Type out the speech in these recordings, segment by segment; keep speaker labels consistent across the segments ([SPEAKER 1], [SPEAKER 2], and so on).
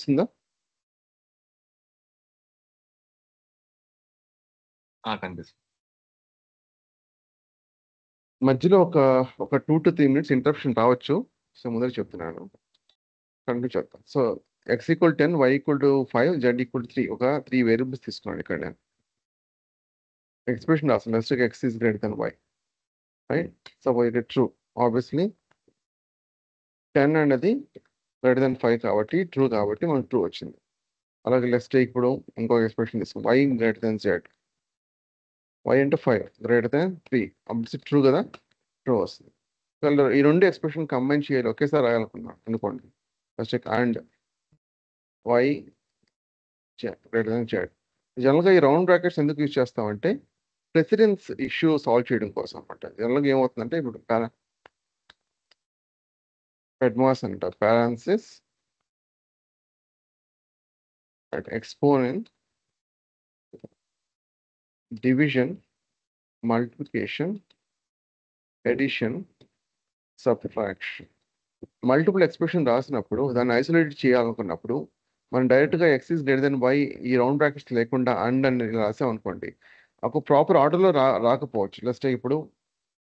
[SPEAKER 1] కనిపిస్తుందా? కనిపిస్తుంది. మధ్యలో ఒక 2 to 3 మినిట్స్ ఇంటరప్షన్ రావచ్చు. సో ముందర చెప్తున్నాను. కంటిన్యూ చేద్దాం. సో x=10, y=5, z=3 ఒక 3 వేరియబుల్స్ తీసుకున్నాను ఇక్కడ నేను. ఎక్స్ప్రెషన్ రాస్తాను. Next x is greater than y. Right? Suppose it true. Obviously 10 అనేది గ్రేటర్ దెన్ 5 కాబట్టి ట్రూ కాబట్టి మనకు ట్రూ వచ్చింది. అలాగే లెస్ట్ ఇప్పుడు ఇంకొక ఎక్స్ప్రెషన్ తీసుకుందాం. y greater than z. y అంటే 5 గ్రేటర్ దెన్ 3. ఆబ్వియస్లీ ట్రూ కదా? ట్రూ వస్తుంది. ఈ రెండు ఎక్స్ప్రెషన్ కంబైన్ చేయాలి, ఒకేసారి రాయాలనుకున్నాను అనుకోండి. First and y greater than z. జనరల్గా ఈ రౌండ్ బ్రాకెట్స్ ఎందుకు యూజ్ చేస్తామంటే ప్రెసిడెన్స్ ఇష్యూ సాల్వ్ చేయడం కోసం అనమాట. జనరల్గా ఏమవుతుందంటే ఇప్పుడు పెడ్మాస్ అంటారు. పారాన్సిస్ at exponent, division, multiplication, addition, subtraction. Multiple expression రాసినప్పుడు దాన్ని ఐసోలేట్ చేయాలనుకున్నప్పుడు మనం డైరెక్ట్గా x is greater than y ఈ రౌండ్ బ్రాకెట్స్ లేకుండా అండ్ అని రాసాం అనుకోండి, ఒక ప్రాపర్ ఆర్డర్లో రాకపోవచ్చు. జస్ట్ ఇప్పుడు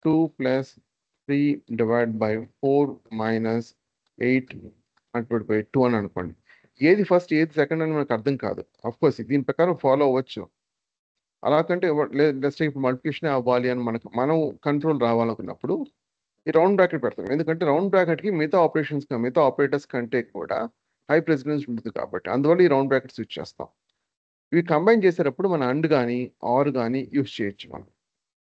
[SPEAKER 1] 2 + 3 డివైడ్ బై 4 - 8 డివైడ్ బై 2 అని అనుకోండి. ఏది ఫస్ట్ ఏది సెకండ్ అని మనకు అర్థం కాదు. అఫ్కోర్స్ దీని ప్రకారం ఫాలో అవ్వచ్చు. అలా కంటే జస్ట్ ఇప్పుడు మల్టిప్లికేషన్ అవ్వాలి అని మనం కంట్రోల్ రావాలనుకున్నప్పుడు ఈ రౌండ్ బ్రాకెట్ పెడతాం. ఎందుకంటే రౌండ్ బ్రాకెట్కి మిగతా ఆపరేటర్స్ కంటే కూడా హై ప్రెసిడెన్స్ ఉంటుంది కాబట్టి అందువల్ల ఈ రౌండ్ బ్రాకెట్స్ యూజ్ చేస్తాం. ఇవి కంబైన్ చేసేటప్పుడు మన అండ్ కానీ ఆర్ కానీ యూజ్ చేయొచ్చు మనం.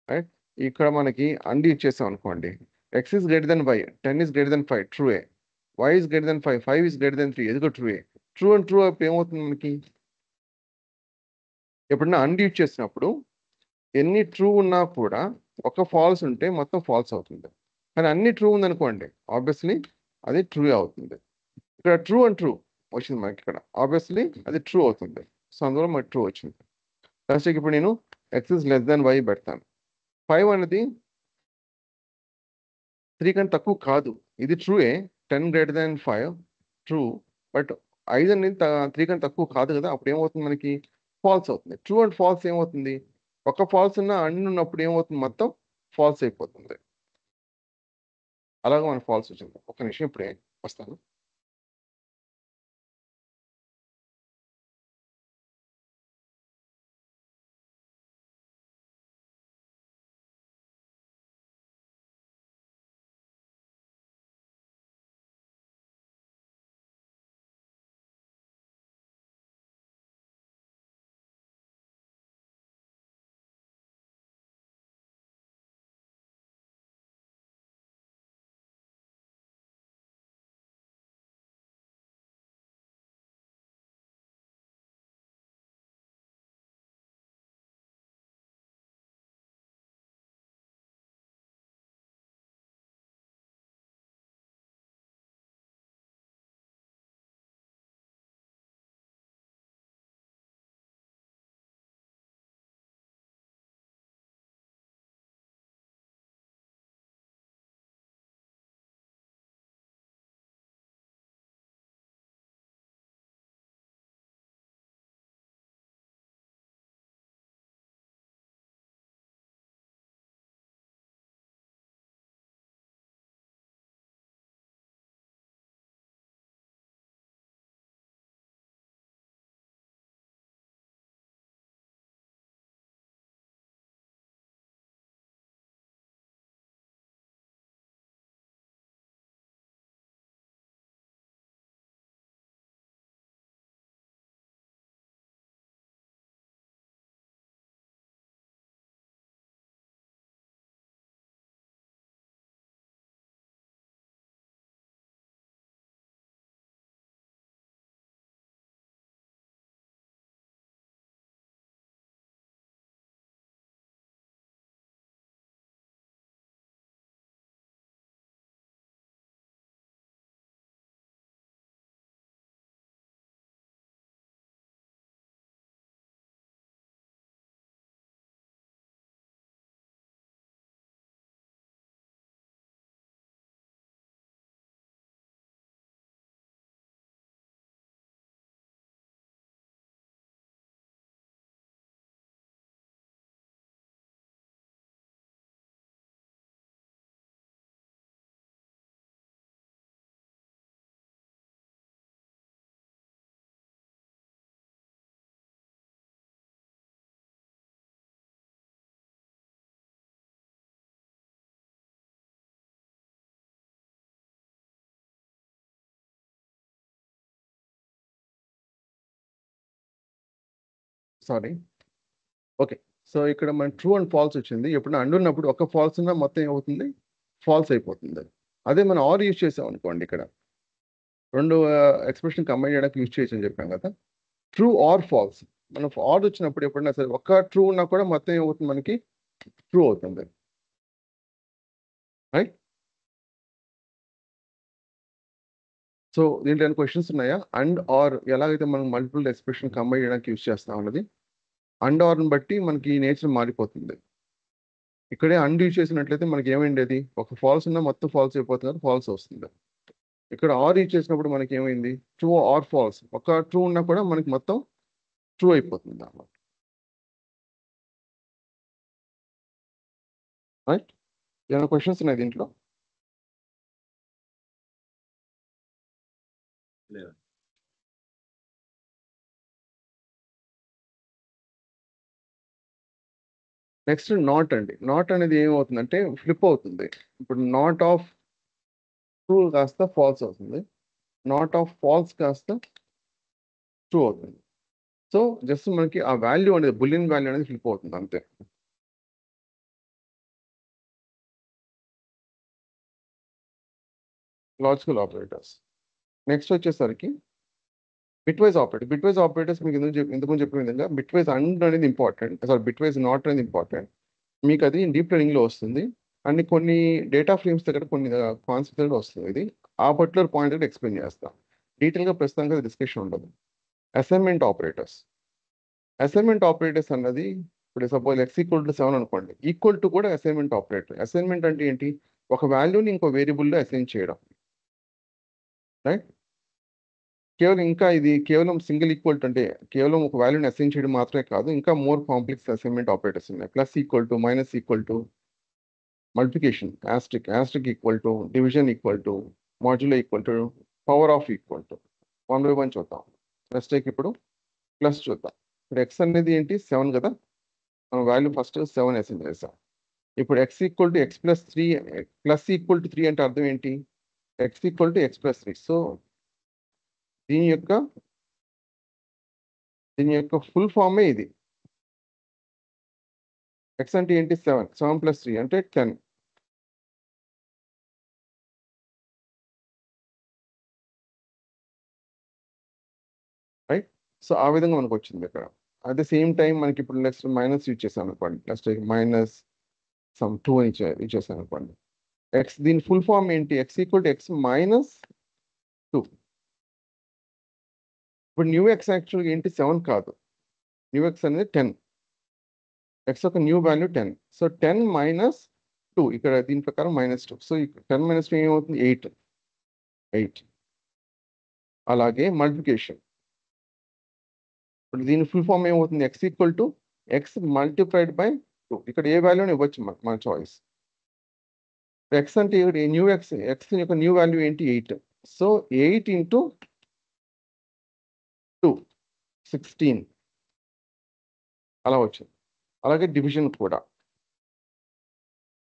[SPEAKER 1] రైట్? ఇక్కడ మనకి అండ్ యూజ్ చేస్తాం అనుకోండి. x is greater than y, 10 is greater than 5, true A. y is greater than 5, 5 is greater than 3, ఎదుగు true A. True and true అప్పుడు ఏమవుతుంది మనకి? ఎప్పుడన్నా అండ్ యూజ్ చేసినప్పుడు ఎన్ని ట్రూ ఉన్నా కూడా ఒక ఫాల్స్ ఉంటే మొత్తం ఫాల్స్ అవుతుంది. కానీ అన్ని ట్రూ ఉందనుకోండి, ఆబ్వియస్లీ అది ట్రూ అవుతుంది. ఇక్కడ ట్రూ అండ్ ట్రూ వచ్చింది మనకి ఇక్కడ. ఆబ్వియస్లీ అది ట్రూ అవుతుంది. సో అందువల్ల మనకి ట్రూ వచ్చింది. లాస్ట్కి ఇప్పుడు నేను x is less than y పెడతాను. 5 అనేది 3 కన్నా తక్కువ కాదు. ఇది ట్రూయే. 10 గ్రేటర్ దాన్ 5 ట్రూ. బట్ 5 అనేది 3 కన్నా తక్కువ కాదు కదా! అప్పుడు ఏమవుతుంది మనకి? ఫాల్స్ అవుతుంది. ట్రూ అండ్ ఫాల్స్ ఏమవుతుంది? ఒక ఫాల్స్ ఉన్న అన్ని ఉన్నప్పుడు ఏమవుతుంది? మొత్తం ఫాల్స్ అయిపోతుంది. అలాగా మనకు ఫాల్స్ వచ్చింది. ఒక్క నిమిషం ఇప్పుడే వస్తాను. సారీ. ఓకే. సో ఇక్కడ మన ట్రూ అండ్ ఫాల్స్ వచ్చింది. ఎప్పుడైనా అండ్ ఉన్నప్పుడు ఒక ఫాల్స్ ఉన్నా మొత్తం ఏమవుతుంది? ఫాల్స్ అయిపోతుంది. అదే మనం ఆర్ యూజ్ చేసాం అనుకోండి, ఇక్కడ 2 ఎక్స్‌ప్రెషన్ కంబైన్ చేయడానికి యూజ్ చేయొచ్చని చెప్పాం కదా! True or false. మనం ఆర్ వచ్చినప్పుడు ఎప్పుడైనా సరే ఒక్క ట్రూ ఉన్నా కూడా మొత్తం ఏమవుతుంది మనకి? ట్రూ అవుతుంది. రైట్? సో దీంట్లో ఏమైనా క్వెషన్స్ ఉన్నాయా? అండ్, ఆర్ ఎలాగైతే మనం మల్టిపుల్ ఎక్స్‌ప్రెషన్ కంబైన్ చేయడానికి యూజ్ చేస్తాం అన్నది. అండ్, ఆర్‌ని బట్టి మనకి నేచర్ మారిపోతుంది. ఇక్కడే అండ్ యూజ్ చేసినట్లయితే మనకి ఏమైండేది? ఒక ఫాల్స్ ఉన్నా మొత్తం ఫాల్స్ అయిపోతుంది కదా! ఫాల్స్ వస్తుంది. ఇక్కడ ఆర్ యూజ్ చేసినప్పుడు మనకి ఏమైంది? True or false. ఒక ట్రూ ఉన్నా కూడా మనకి మొత్తం ట్రూ అయిపోతుంది అన్నమాట. రైట్? ఏమైనా క్వెషన్స్ ఉన్నాయా దీంట్లో?
[SPEAKER 2] లేదు.
[SPEAKER 1] నెక్స్ట్ నాట్ అండి. నాట్ అనేది ఏమవుతుందంటే ఫ్లిప్ అవుతుంది. ఇప్పుడు నాట్ ఆఫ్ ట్రూ కాస్త ఫాల్స్ అవుతుంది. నాట్ ఆఫ్ ఫాల్స్ కాస్త ట్రూ అవుతుంది. సో జస్ట్ మనకి ఆ వాల్యూ అనేది బులియన్ వాల్యూ అనేది ఫ్లిప్ అవుతుంది అంతే. Logical operators. నెక్స్ట్ వచ్చేసరికి బిట్వైజ్ ఆపరేటర్. బిట్వైజ్ ఆపరేటర్స్ మీకు ఇంతకుముందు చెప్పిన విధంగా బిట్వైజ్ అండ్ అనేది ఇంపార్టెంట్. సారీ, బిట్వైజ్ నాట్ అనేది ఇంపార్టెంట్. మీకు అది డీప్ లెర్నింగ్‌లో వస్తుంది. అండ్ కొన్ని డేటా ఫ్రేమ్స్ దగ్గర కొన్ని కాన్సెప్ట్స్ దగ్గర వస్తుంది ఇది. ఆ పర్టిక్యులర్ పాయింట్ దగ్గర ఎక్స్‌ప్లెయిన్ చేస్తా. డీటెయిల్‌గా ప్రస్తుతానికి అది డిస్కషన్ ఉండదు. Assignment operators. అసైన్‌మెంట్ ఆపరేటర్స్ అన్నది ఇప్పుడు సపోజ్ x = 7 అనుకోండి. ఈక్వల్ టు కూడా అసైన్‌మెంట్ ఆపరేటర్. అసైన్‌మెంట్ అంటే ఏంటి? ఒక వాల్యూని ఇంకో వేరియబుల్‌లో అసైన్ చేయడం. రైట్? ఇది కేవలం సింగిల్ ఈక్వల్ టు అంటే కేవలం ఒక వాల్యూని అసైన్ చేయడం మాత్రమే కాదు. ఇంకా మోర్ కాంప్లెక్స్ అసైన్‌మెంట్ ఆపరేటర్స్ ఉన్నాయి. Plus equal to, minus equal to, multiplication, asterisk equal to, division equal to, modulo equal to, power of equal to. 1 by 1 చూద్దాం. నెక్స్ట్ ఇప్పుడు ప్లస్ చూద్దాం. ఇప్పుడు x అనేది ఏంటి? 7 కదా! మనం వాల్యూ ఫస్ట్ 7 అసైన్ చేసాం. ఇప్పుడు x = x + 3 plus equal to 3 అంటే అర్థం ఏంటి? x = x + 3. సో దీని యొక్క ఫుల్ ఫార్మే ఇది. x అంటే ఏంటి? 7. 7 + 3 అంటే 10. రైట్? సో ఆ విధంగా మనకొచ్చింది ఇక్కడ. అట్ ద సేమ్ టైమ్ మనకి ఇప్పుడు నెక్స్ట్ మైనస్ యూజ్ చేసాం అనుకోండి. నెక్స్ట్ మైనస్ సమ్ 2 అని ఇచ్చేసాం అనుకోండి. దీని ఫుల్ ఫార్మ్ ఏంటి? x = x - 2. ఇప్పుడు న్యూ x యాక్చువల్‌గా ఏంటి? 7 కాదు. న్యూ x అనేది 10. x యొక్క న్యూ వాల్యూ 10. సో 10 - 2 ఇక్కడ దీని ప్రకారం -2. సో 10 - 2 ఏమవుతుంది? 8. అలాగే మల్టిప్లికేషన్. ఇప్పుడు దీని ఫుల్ ఫార్మ్ ఏమవుతుంది? x = x multiplied by 2. ఇక్కడ ఏ వాల్యూని ఇవ్వచ్చు మన చాయిస్. x అంటే న్యూ x యొక్క న్యూ వాల్యూ ఏంటి? 8. సో 8 × 2 16 అలా వచ్చింది. అలాగే డివిజన్ కూడా.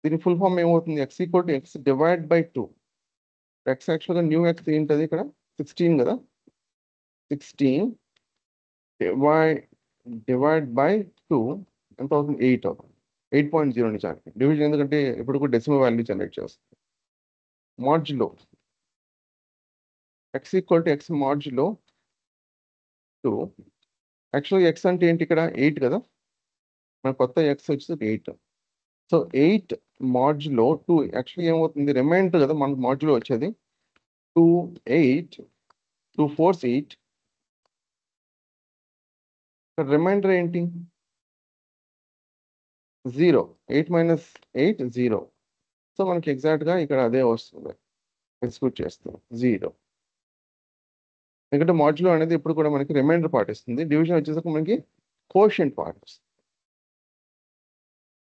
[SPEAKER 1] దీని ఫుల్ ఫార్మ్ ఏమవుతుంది? x = x divide by 2. x యాక్చువల్‌గా న్యూ x ఏంటది ఇక్కడ? 16 కదా! 16 డివైడ్ బై 2 ఎంత అవుతుంది? 8 అవుతుంది. 8.0 నిజానికి. డివిజన్ ఎందుకంటే ఇప్పుడు కూడా డెసిమల్ వాల్యూ జనరేట్ చేస్తుంది. మాడ్యులో. x = x modulo 2. యాక్చువల్‌గా x అంటే ఏంటి ఇక్కడ? 8 కదా! మన కొత్త x వచ్చేసి 8. సో 8 మాడ్యులో 2 యాక్చువల్‌గా ఏమవుతుంది? రిమైండర్ కదా మనకు మాడ్యులో వచ్చేది. 2 8 2 4 8. ఇక్కడ రిమైండర్ ఏంటి? 0. 8 - 8 0. సో మనకి ఎగ్జాక్ట్‌గా ఇక్కడ అదే వస్తుంది. ఎగ్జిక్యూట్ చేస్తాం 0. ఎందుకంటే మాడ్యులో అనేది ఎప్పుడు కూడా మనకి రిమైండర్ పార్ట్ ఇస్తుంది. డివిజన్ వచ్చేసరికి మనకి కోషియంట్ పార్ట్ వస్తుంది.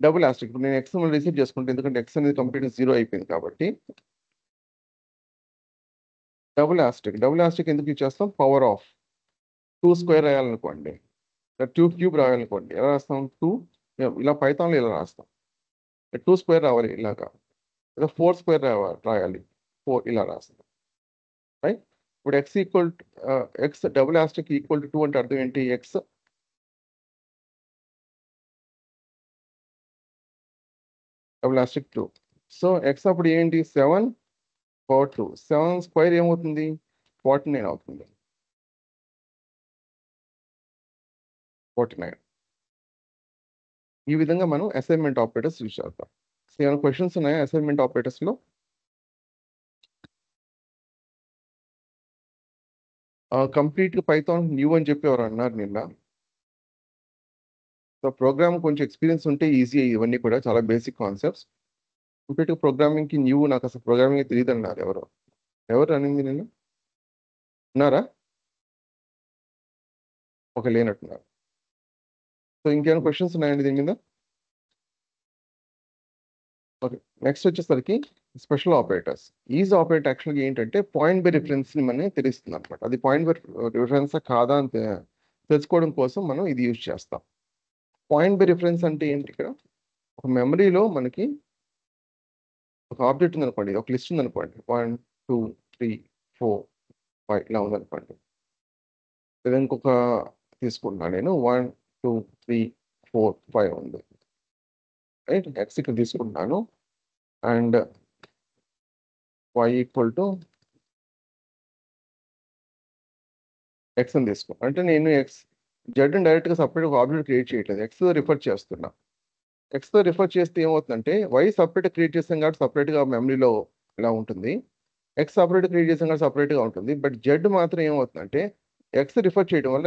[SPEAKER 1] డబుల్ ఆస్టరిక్. ఇప్పుడు నేను x రీసెట్ చేసుకుంటే ఎందుకంటే x అనేది కంప్లీట్‌గా 0 అయిపోయింది కాబట్టి డబుల్ ఆస్టరిక్ ఎందుకు ఇచ్చేస్తాం? పవర్ ఆఫ్ 2 స్క్వేర్ రాయాలనుకోండి. 2 క్యూబ్ రాయాలనుకోండి. ఎలా రాస్తాం? 2 ఇలా పైథాన్‌లో ఇలా రాస్తాం. 2 స్క్వేర్ రావాలి ఇలాగా. లేదా 4 స్క్వేర్ రాయాలి. 4 ఇలా రాస్తాం. రైట్? ఇప్పుడు x డబుల్ ఆస్టరిక్ = 2 అంటే అర్థం ఏంటి? x double Austric 2. So X అప్పుడు ఏంటి 7/2. 7 స్క్వేర్ ఏమవుతుంది 49 అవుతుంది. 49. ఈ విధంగా మనం అసైన్మెంట్ ఆపరేటర్స్ యూజ్ చేద్దాం. ఏమైనా క్వశ్చన్స్ ఉన్నాయా అసైన్మెంట్ ఆపరేటర్స్లో? కంప్లీట్గా పైథాన్ న్యూ అని చెప్పి ఎవరు అన్నారు నిన్న. సో ప్రోగ్రామ్ కొంచెం ఎక్స్పీరియన్స్ ఉంటే ఈజీ, ఇవన్నీ కూడా చాలా బేసిక్ కాన్సెప్ట్స్. కంప్లీట్గా ప్రోగ్రామింగ్కి న్యూ, నాకు అసలు ప్రోగ్రామింగ్ తెలియదు అన్నారు ఎవరు అనింది నిన్న? ఉన్నారా? ఒక లేనట్టున్నారు. సో ఇంకేమైనా క్వశ్చన్స్ ఉన్నాయండి దీని మీద? ఓకే, నెక్స్ట్ వచ్చేసరికి స్పెషల్ ఆపరేటర్స్. ఈజ్ ఆపరేటర్ యాక్చువల్గా ఏంటంటే పాయింట్ బై రిఫరెన్స్ని మనకి తెలుస్తుంది అనమాట. అది పాయింట్ బై రిఫరెన్స్ కాదా అని తెలుసుకోవడం కోసం మనం ఇది యూజ్ చేస్తాం. పాయింట్ బై రిఫరెన్స్ అంటే ఏంటి? ఇక్కడ ఒక మెమరీలో మనకి ఒక ఆబ్జెక్ట్ ఉందనుకోండి, ఒక లిస్ట్ ఉందనుకోండి, 1 2 3 4 5 ఇలా ఉందనుకోండి. లేదా ఇంకొక తీసుకుంటున్నాను నేను, 1 2 3 4 5 ఉంది, రైట్? ఎక్స్ ఇక్కడ తీసుకుంటున్నాను and y equal to X అని తీసుకో. అంటే నేను జెడ్ అని డైరెక్ట్గా సపరేట్ ఒక ఆబ్జెక్ట్ క్రియేట్ చేయట్లేదు, ఎక్స్తో రిఫర్ చేస్తున్నా. ఎక్స్తో రిఫర్ చేస్తే ఏమవుతుందంటే వై సపరేట్ క్రియేట్ చేస్తాం కాబట్టి సపరేట్గా మెమరీలో ఇలా ఉంటుంది, ఎక్స్ సపరేట్ క్రియేట్ చేసాం కాబట్టి సపరేట్గా ఉంటుంది. బట్ జెడ్ మాత్రం ఏమవుతుందంటే ఎక్స్ రిఫర్ చేయడం వల్ల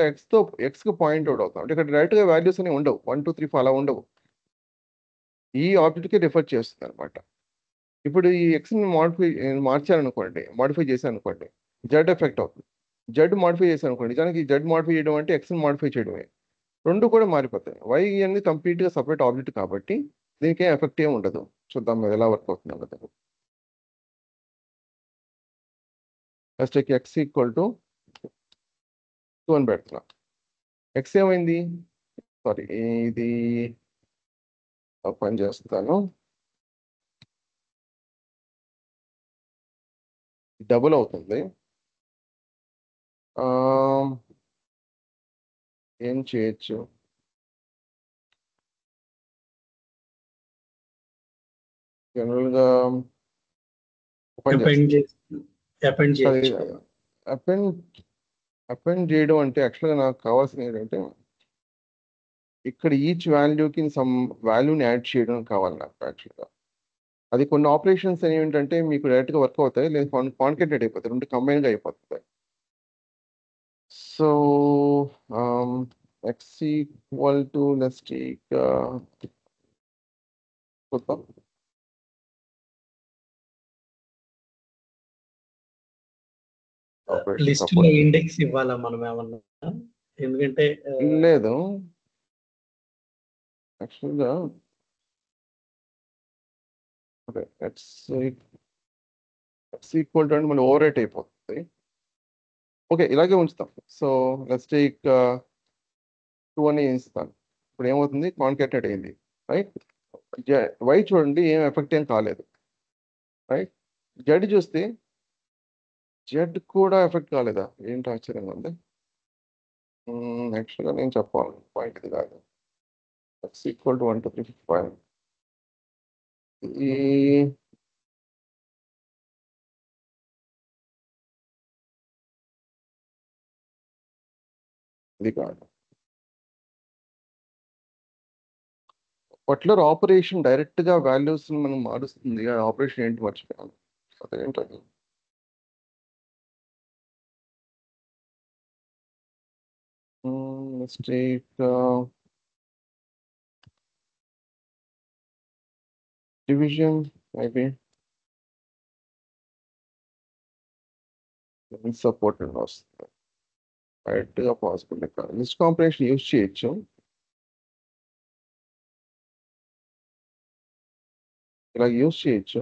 [SPEAKER 1] ఎక్స్కి పాయింట్ అవుట్ అవుతాం. అంటే ఇక్కడ డైరెక్ట్గా వాల్యూస్ అనేవి ఉండవు, 1 2 3 4 అలా ఉండవు, ఈ ఆబ్జెక్ట్కి రిఫర్ చేస్తుంది అనమాట. ఇప్పుడు ఈ ఎక్స్ని మాడిఫై చేశాను అనుకోండి, జెడ్ ఎఫెక్ట్ అవుతుంది. జెడ్ మాడిఫై చేశాను అనుకోండి, నిజానికి జెడ్ మాడిఫై చేయడం అంటే ఎక్స్ని మాడిఫై చేయడమే. రెండు కూడా మారిపోతాయి. వై అనేది కంప్లీట్గా సపరేట్ ఆబ్జెక్ట్ కాబట్టి దీనికి ఏం ఎఫెక్ట్ ఏమి ఉండదు. చూద్దాం అది ఎలా వర్క్ అవుతుంది అన్నది. ఫస్ట్ ఎక్స్ ఈక్వల్ టు 2 అని పెడుతున్నా. ఎక్స్ ఏమైంది? సారీ, ఇది పని చేస్తాను, డబుల్ అవుతుంది. ఏం చేయొచ్చు? జనరల్గా
[SPEAKER 2] అపెండ్ చేయొచ్చు.
[SPEAKER 1] అపెండ్ చేయడం అంటే యాక్చువల్గా నాకు కావాల్సింది ఏంటంటే ఇక్కడ ఈచ్ వాల్యూకి సమ్ వాల్యూని యాడ్ చేయడం కావాలి నాకు యాక్చువల్గా. అది కొన్ని ఆపరేషన్స్ ఏంటంటే మీకు డైరెక్ట్గా వర్క్ అవుతాయి, లేదా కాన్కెటెడ్ అయిపోతాయి, రెండు కంబైన్గా అయిపోతాయి. So X equal to let's take చూద్దాం.
[SPEAKER 2] లిస్ట్ లో ఇండెక్స్ ఇవ్వాలా మనం ఏమన్నా? ఎందుకంటే
[SPEAKER 1] లేదు యాక్చువల్గా ఎక్స్ ఈక్వల్ టు అంటే మళ్ళీ ఓవర్ రైట్ అయిపోతుంది. ఓకే, ఇలాగే ఉంచుతాం. సో లెట్స్ టేక్ 2 అని ఇస్తాను. ఇప్పుడు ఏమవుతుంది? కాన్కెటెడ్ అయింది, రైట్? వై చూడండి ఏం ఎఫెక్ట్ ఏం కాలేదు, రైట్? జెడ్ చూస్తే జెడ్ కూడా ఎఫెక్ట్ కాలేదా? ఏంటి ఆశ్చర్యంగా ఉంది. యాక్చువల్గా నేను చెప్పాలి పాయింట్ ఇది కాదు. X equal to 1 2 3 4 5. ఇది కాదు. పర్టికులర్ ఆపరేషన్ డైరెక్ట్గా వాల్యూస్ మనం మారుస్తుంది. ఆ ఆపరేషన్ ఏంటి మర్చిపోయాను, అదేంటది? మిస్టేక్ డివిజన్ మేబీ సపోర్ట్ వస్తుంది, డైరెక్ట్గా పాసిబుల్ కాదు. లిస్ట్ కాంపినేషన్ యూజ్ చేయొచ్చు, ఇలా యూజ్ చేయొచ్చు,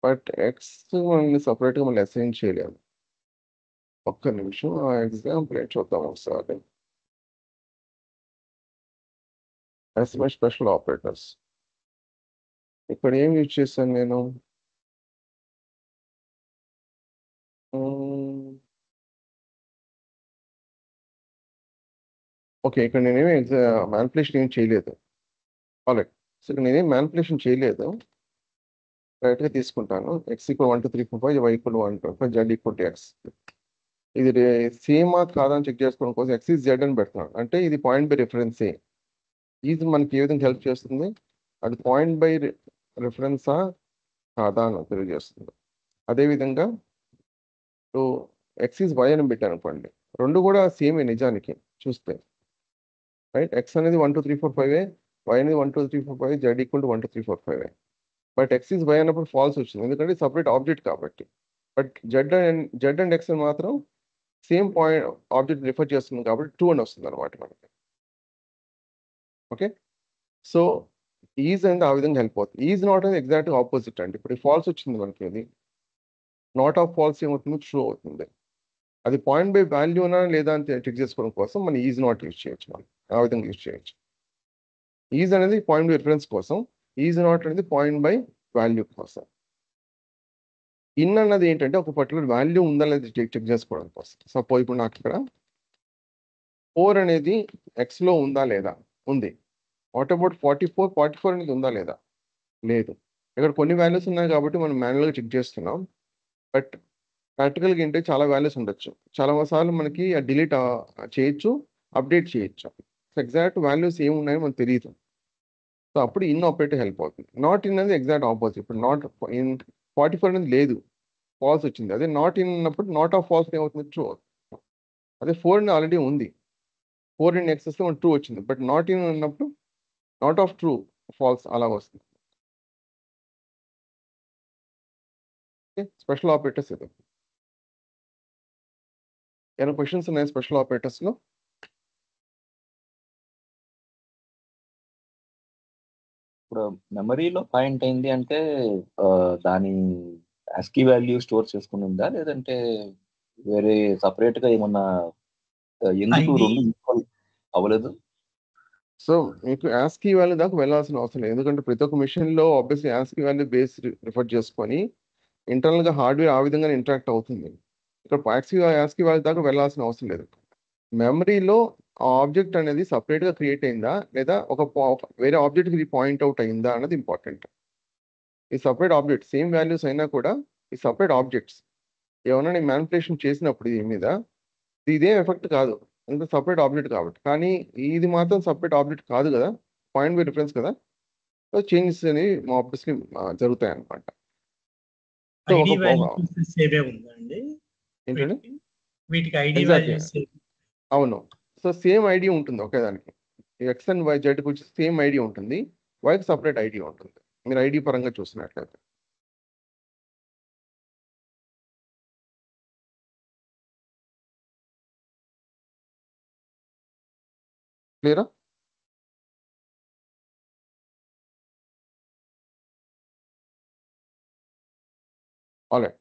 [SPEAKER 1] బట్ ఎక్స్ మనల్ని సపరేట్గా మళ్ళీ అసైన్ చేయలేము. ఒక్క నిమిషం ఆ ఎగ్జాంపుల్ ఏంటి చూద్దాం ఒకసారి. స్పెషల్ ఆపరేటర్స్ ఇక్కడ ఏం యూజ్ చేశాను నేను? ఓకే, ఇక్కడ నేనేమి మ్యానిపులేషన్ ఏం చేయలేదు. ఆల్రెడీ సో ఇక్కడ నేనేం మ్యానిపులేషన్ చేయలేదు, డైరెక్ట్గా తీసుకుంటాను. x = 1 2 3 4 5, y = 1 2 5, z = x. ఇది సేమా కాదా అని చెక్ చేసుకోవడం కోసం x is z అని పెడుతున్నాను. అంటే ఇది పాయింట్ బై రిఫరెన్సే. ఇది మనకి ఏ విధంగా హెల్ప్ చేస్తుంది, అది పాయింట్ బై రిఫరెన్సా కాదా అని తెలియజేస్తుంది. అదేవిధంగా x is y అని పెట్టాను అనుకోండి, రెండు కూడా సేమే నిజానికి చూస్తే, రైట్. x అనేది 1 2 3 4 5, y అనేది 1 2 3 4 5, z = 1 2 3 4 5. But x is y అన్నప్పుడు ఫాల్స్ వచ్చింది, ఎందుకంటే సపరేట్ ఆబ్జెక్ట్ కాబట్టి. బట్ z అండ్ x మాత్రం సేమ్ పాయింట్ ఆబ్జెక్ట్ రిఫర్ చేస్తుంది కాబట్టి 2 అని వస్తుంది అనమాట మనకి. ఓకే, సో ఈజ్ అనేది ఆ విధంగా హెల్ప్ అవుతుంది. ఈజ్ నాట్ అనేది ఎగ్జాక్ట్గా ఆపోజిట్ అండి. ఇప్పుడు ఫాల్స్ వచ్చింది మనకి, అది నాట్ ఆఫ్ ఫాల్స్ ఏమవుతుంది, ట్రూ అవుతుంది. అది పాయింట్ బై వాల్యూనా లేదా అని చెక్ చేసుకోవడం కోసం మనం ఈజ్ నాట్ యూజ్ చేయొచ్చు, మనం ఆ విధంగా యూజ్ చేయొచ్చు. ఈజ్ అనేది పాయింట్ బై రిఫరెన్స్ కోసం, ఈజ్ నాట్ అనేది పాయింట్ బై వాల్యూ కోసం. ఇన్ అన్నది ఏంటంటే ఒక పర్టికులర్ వాల్యూ ఉందా లేదా చెక్ చేసుకోవడం కోసం. సపోజ్ ఇప్పుడు నాకు ఇక్కడ 4 అనేది ఎక్స్లో ఉందా లేదా, ఉంది. వాట్ అబౌట్ 44 అనేది ఉందా లేదా, లేదు. ఇక్కడ కొన్ని వాల్యూస్ ఉన్నాయి కాబట్టి మనం మాన్యువల్గా చెక్ చేస్తున్నాం. బట్ ప్రాక్టికల్గా ఏంటంటే చాలా వాల్యూస్ ఉండొచ్చు, చాలా సార్లు మనకి డిలీట్ చేయొచ్చు, అప్డేట్ చేయొచ్చు. సో ఎగ్జాక్ట్ వాల్యూస్ ఏమున్నాయో మనకు తెలియదు. సో అప్పుడు ఇన్ ఆపరేటర్ హెల్ప్ అవుతుంది. నాట్ ఇన్ అనేది ఎగ్జాక్ట్ ఆపోజిట్. ఇప్పుడు నాట్ ఇన్ 44 అనేది లేదు, ఫాల్స్ వచ్చింది. అదే నాట్ ఇన్ అన్నప్పుడు నాట్ ఆఫ్ ఫాల్స్ ఏమవుతుంది, ట్రూ అవుతుంది. అదే 4 ఆల్రెడీ ఉంది, 4 ఇన్ ఎక్స్ వస్తే ట్రూ వచ్చింది. బట్ నాట్ ఇన్ అన్నప్పుడు నాట్ ఆఫ్ ట్రూ, ఫాల్స్ అలా వస్తుంది. స్పెషల్ ఆపరేటర్స్ ఇది. ఏమైనా క్వశ్చన్స్ ఉన్నాయి స్పెషల్ ఆపరేటర్స్లో?
[SPEAKER 3] ఇప్పుడు మెమరీలో పాయింట్ అయింది అంటే దాని ASCII వాల్యూ స్టోర్ చేసుకుని ఉందా, లేదంటే వేరే సపరేట్ గా ఏమన్నా ఎందుకు
[SPEAKER 2] ID
[SPEAKER 3] రెండు ఈక్వల్ అవ్వలేదు?
[SPEAKER 1] సో మీకు ASCII వాల్యూ దాకా వెళ్ళాల్సిన అవసరం లేదు, ఎందుకంటే ప్రతి ఒక్క మిషన్లో obviously ASCII value base refer చేసుకొని ఇంటర్నల్గా హార్డ్వేర్ ఆ విధంగా ఇంటరాక్ట్ అవుతుంది. ఇక్కడ ASCII వాల్యూ దాకా వెళ్ళాల్సిన అవసరం లేదు. మెమరీలో ఆ ఆబ్జెక్ట్ అనేది సపరేట్గా క్రియేట్ అయిందా లేదా వేరే ఆబ్జెక్ట్కి ఇది పాయింట్ అవుట్ అయిందా అన్నది ఇంపార్టెంట్. ఈ సపరేట్ ఆబ్జెక్ట్ సేమ్ వాల్యూస్ అయినా కూడా ఈ సపరేట్ ఆబ్జెక్ట్స్ ఏమన్నా నేను మ్యానిపులేషన్ చేసినప్పుడు దీని మీద ఇదేం ఎఫెక్ట్ కాదు, అంటే సపరేట్ ఆబ్జెక్ట్ కాబట్టి. కానీ ఇది మాత్రం సపరేట్ ఆబ్జెక్ట్ కాదు కదా, పాయింట్ బై రిఫరెన్స్ కదా, సో చేంజెస్ అనేవి మా ఆబ్వియస్లీ జరుగుతాయి అనమాట. సో
[SPEAKER 2] ID వాల్యూస్ సేవే ఉందండి
[SPEAKER 1] ఏంటంటే
[SPEAKER 2] వీటికి ID
[SPEAKER 1] ఎగ్జాక్ట్లీ
[SPEAKER 2] వాల్యూస్
[SPEAKER 1] అవును. సో సేమ్ ఐడి ఉంటుంది ఒకే దానికి, ఎక్స్ అండ్ వై జెడ్కి వచ్చి సేమ్ ఐడి ఉంటుంది, వైకి సపరేట్ ఐడి ఉంటుంది మీరు ఐడి పరంగా చూసినట్లయితే. క్లియరా? ఆల్రైట్.